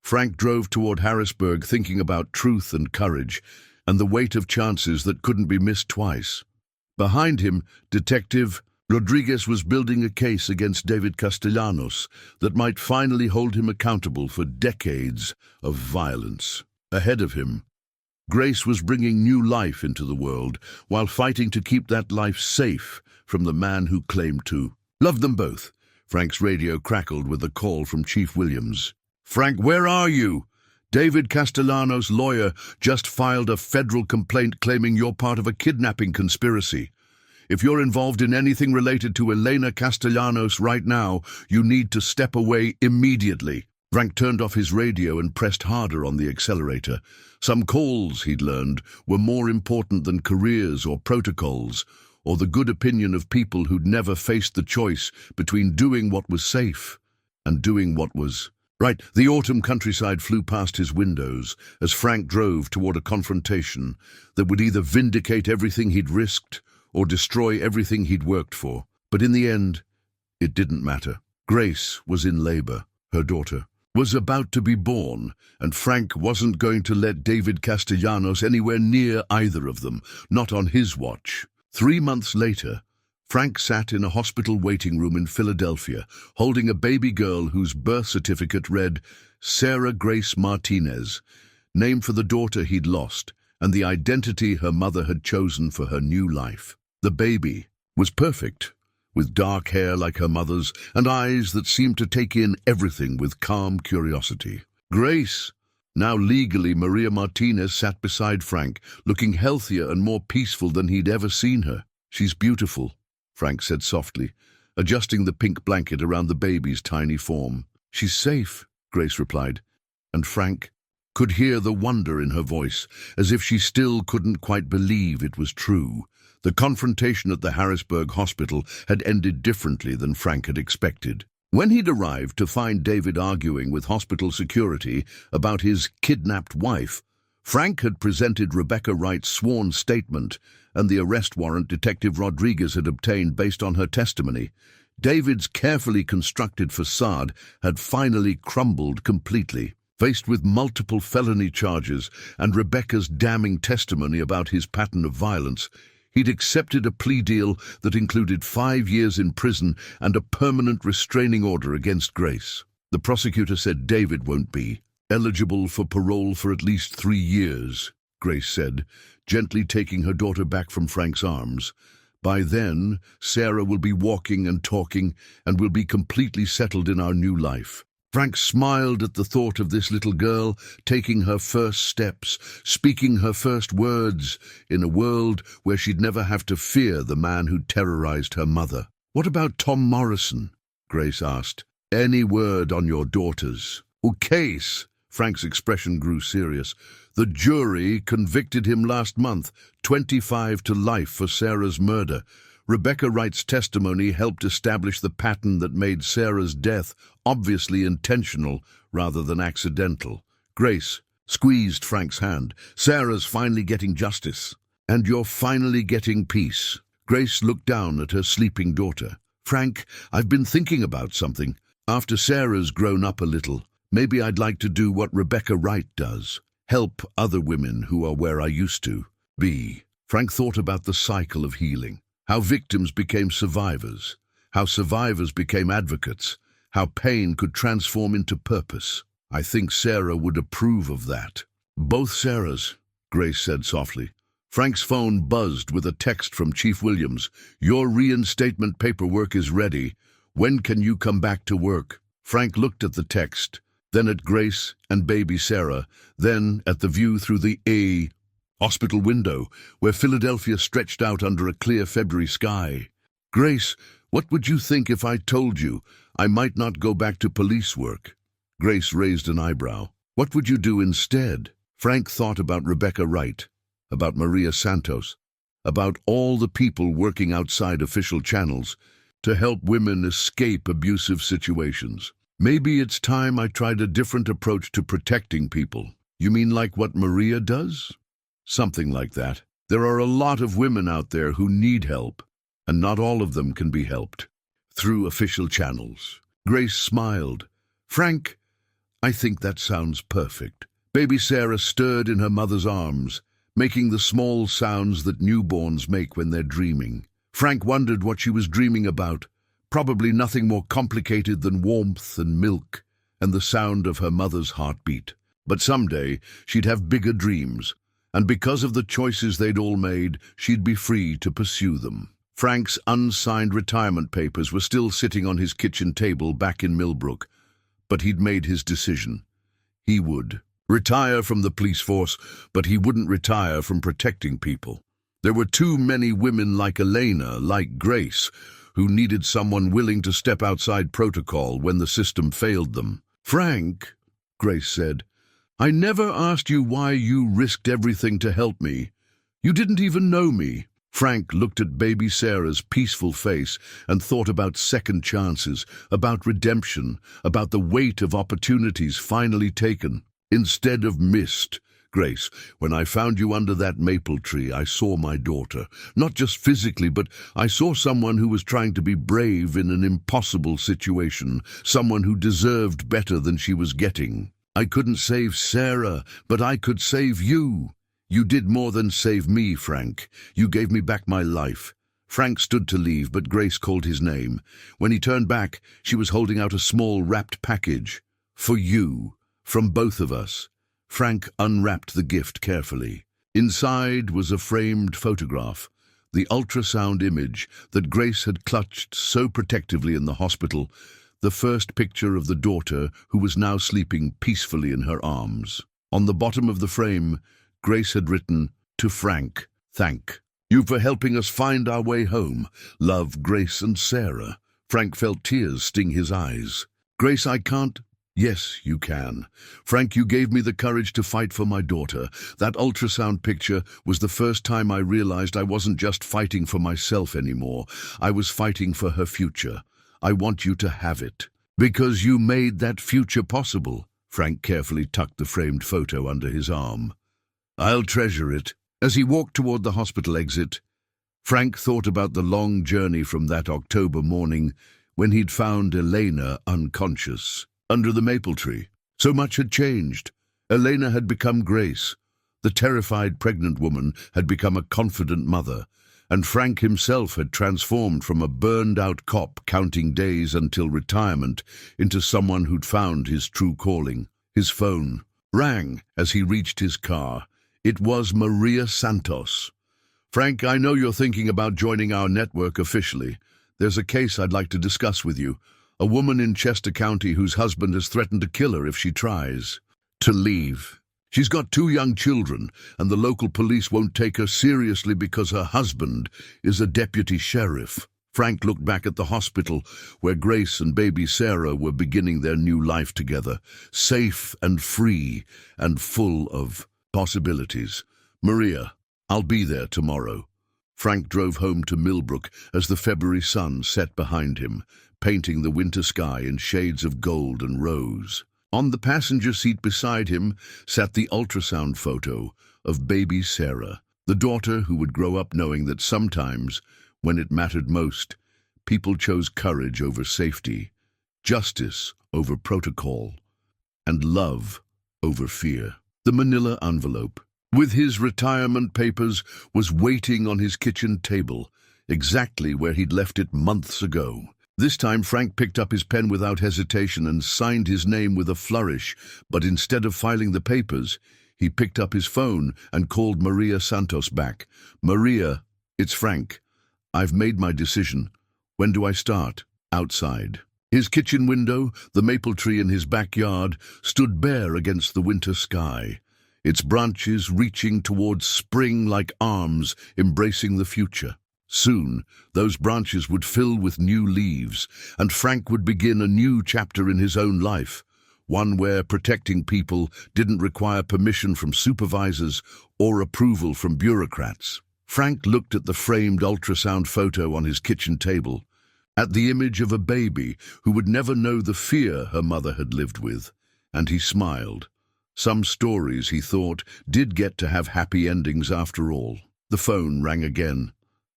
Frank drove toward Harrisburg thinking about truth and courage and the weight of chances that couldn't be missed twice. Behind him, Detective Rodriguez was building a case against David Castellanos that might finally hold him accountable for decades of violence. Ahead of him, Grace was bringing new life into the world while fighting to keep that life safe from the man who claimed to love them both. Frank's radio crackled with a call from Chief Williams. Frank, where are you? David Castellanos' lawyer just filed a federal complaint claiming you're part of a kidnapping conspiracy. If you're involved in anything related to Elena Castellanos right now, you need to step away immediately. Frank turned off his radio and pressed harder on the accelerator. Some calls, he'd learned, were more important than careers or protocols, or the good opinion of people who'd never faced the choice between doing what was safe and doing what was right. The autumn countryside flew past his windows as Frank drove toward a confrontation that would either vindicate everything he'd risked or destroy everything he'd worked for. But in the end, it didn't matter. Grace was in labor, her daughter. was about to be born, and Frank wasn't going to let David Castellanos anywhere near either of them, not on his watch. 3 months later, Frank sat in a hospital waiting room in Philadelphia, holding a baby girl whose birth certificate read Sarah Grace Martinez, name for the daughter he'd lost, and the identity her mother had chosen for her new life. The baby was perfect, with dark hair like her mother's and eyes that seemed to take in everything with calm curiosity. Grace, now legally Maria Martinez, sat beside Frank, looking healthier and more peaceful than he'd ever seen her. "She's beautiful," Frank said softly, adjusting the pink blanket around the baby's tiny form. "She's safe," Grace replied, and Frank could hear the wonder in her voice, as if she still couldn't quite believe it was true. The confrontation at the Harrisburg hospital had ended differently than Frank had expected. When he'd arrived to find David arguing with hospital security about his kidnapped wife, Frank had presented Rebecca Wright's sworn statement and the arrest warrant Detective Rodriguez had obtained based on her testimony. David's carefully constructed facade had finally crumbled completely. Faced with multiple felony charges and Rebecca's damning testimony about his pattern of violence, he'd accepted a plea deal that included 5 years in prison and a permanent restraining order against Grace. The prosecutor said David won't be eligible for parole for at least 3 years, Grace said, gently taking her daughter back from Frank's arms. "By then, Sarah will be walking and talking and will be completely settled in our new life." Frank smiled at the thought of this little girl taking her first steps, speaking her first words, in a world where she'd never have to fear the man who terrorized her mother. "What about Tom Morrison?" Grace asked. "Any word on your daughters?" "Case," Frank's expression grew serious. "The jury convicted him last month, 25 to life for Sarah's murder. Rebecca Wright's testimony helped establish the pattern that made Sarah's death obviously intentional rather than accidental." Grace squeezed Frank's hand. "Sarah's finally getting justice. And you're finally getting peace." Grace looked down at her sleeping daughter. "Frank, I've been thinking about something. After Sarah's grown up a little, maybe I'd like to do what Rebecca Wright does. Help other women who are where I used to be." Frank thought about the cycle of healing. How victims became survivors, how survivors became advocates, how pain could transform into purpose. "I think Sarah would approve of that." "Both Sarahs," Grace said softly. Frank's phone buzzed with a text from Chief Williams. "Your reinstatement paperwork is ready. When can you come back to work?" Frank looked at the text, then at Grace and baby Sarah, then at the view through the hospital window, where Philadelphia stretched out under a clear February sky. "Grace, what would you think if I told you I might not go back to police work?" Grace raised an eyebrow. "What would you do instead?" Frank thought about Rebecca Wright, about Maria Santos, about all the people working outside official channels to help women escape abusive situations. "Maybe it's time I tried a different approach to protecting people." "You mean like what Maria does?" "Something like that. There are a lot of women out there who need help, and not all of them can be helped through official channels." Grace smiled. "Frank, I think that sounds perfect." Baby Sarah stirred in her mother's arms, making the small sounds that newborns make when they're dreaming. Frank wondered what she was dreaming about. Probably nothing more complicated than warmth and milk and the sound of her mother's heartbeat. But someday she'd have bigger dreams, and because of the choices they'd all made, she'd be free to pursue them. Frank's unsigned retirement papers were still sitting on his kitchen table back in Millbrook, but he'd made his decision. He would retire from the police force, but he wouldn't retire from protecting people. There were too many women like Elena, like Grace, who needed someone willing to step outside protocol when the system failed them. "Frank," Grace said, "I never asked you why you risked everything to help me. You didn't even know me." Frank looked at baby Sarah's peaceful face and thought about second chances, about redemption, about the weight of opportunities finally taken instead of missed. Grace, when I found you under that maple tree, I saw my daughter. Not just physically, but I saw someone who was trying to be brave in an impossible situation, someone who deserved better than she was getting. I couldn't save Sarah, but I could save you. You did more than save me, Frank. You gave me back my life. Frank stood to leave, but Grace called his name. When he turned back, she was holding out a small wrapped package. For you, from both of us. Frank unwrapped the gift carefully. Inside was a framed photograph, the ultrasound image that Grace had clutched so protectively in the hospital, the first picture of the daughter who was now sleeping peacefully in her arms. On the bottom of the frame, Grace had written, "To Frank, thank you for helping us find our way home. Love, Grace and Sarah." Frank felt tears sting his eyes. "Grace, I can't—" "Yes, you can. Frank, you gave me the courage to fight for my daughter. That ultrasound picture was the first time I realized I wasn't just fighting for myself anymore. I was fighting for her future. I want you to have it. Because you made that future possible." Frank carefully tucked the framed photo under his arm. "I'll treasure it." As he walked toward the hospital exit, Frank thought about the long journey from that October morning when he'd found Elena unconscious under the maple tree. So much had changed. Elena had become Grace. The terrified pregnant woman had become a confident mother, and Frank himself had transformed from a burned-out cop counting days until retirement into someone who'd found his true calling. His phone rang as he reached his car. It was Maria Santos. "Frank, I know you're thinking about joining our network officially. There's a case I'd like to discuss with you. A woman in Chester County whose husband has threatened to kill her if she tries to leave. She's got 2 young children, and the local police won't take her seriously because her husband is a deputy sheriff." Frank looked back at the hospital where Grace and baby Sarah were beginning their new life together, safe and free and full of possibilities. "Maria, I'll be there tomorrow." Frank drove home to Millbrook as the February sun set behind him, painting the winter sky in shades of gold and rose. On the passenger seat beside him sat the ultrasound photo of baby Sarah, the daughter who would grow up knowing that sometimes, when it mattered most, people chose courage over safety, justice over protocol, and love over fear. The manila envelope, with his retirement papers, was waiting on his kitchen table, exactly where he'd left it months ago. This time Frank picked up his pen without hesitation and signed his name with a flourish, but instead of filing the papers, he picked up his phone and called Maria Santos back. "Maria, it's Frank. I've made my decision. When do I start?" Outside. His kitchen window, the maple tree in his backyard, stood bare against the winter sky, its branches reaching towards spring like arms embracing the future. Soon, those branches would fill with new leaves, and Frank would begin a new chapter in his own life, one where protecting people didn't require permission from supervisors or approval from bureaucrats. Frank looked at the framed ultrasound photo on his kitchen table, at the image of a baby who would never know the fear her mother had lived with, and he smiled. Some stories, he thought, did get to have happy endings after all. The phone rang again.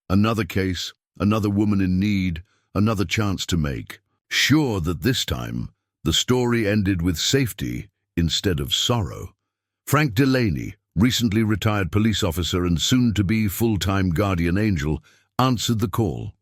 Another case, another woman in need, another chance to make. Sure that this time, the story ended with safety instead of sorrow. Frank Delaney, recently retired police officer and soon-to-be full-time guardian angel, answered the call.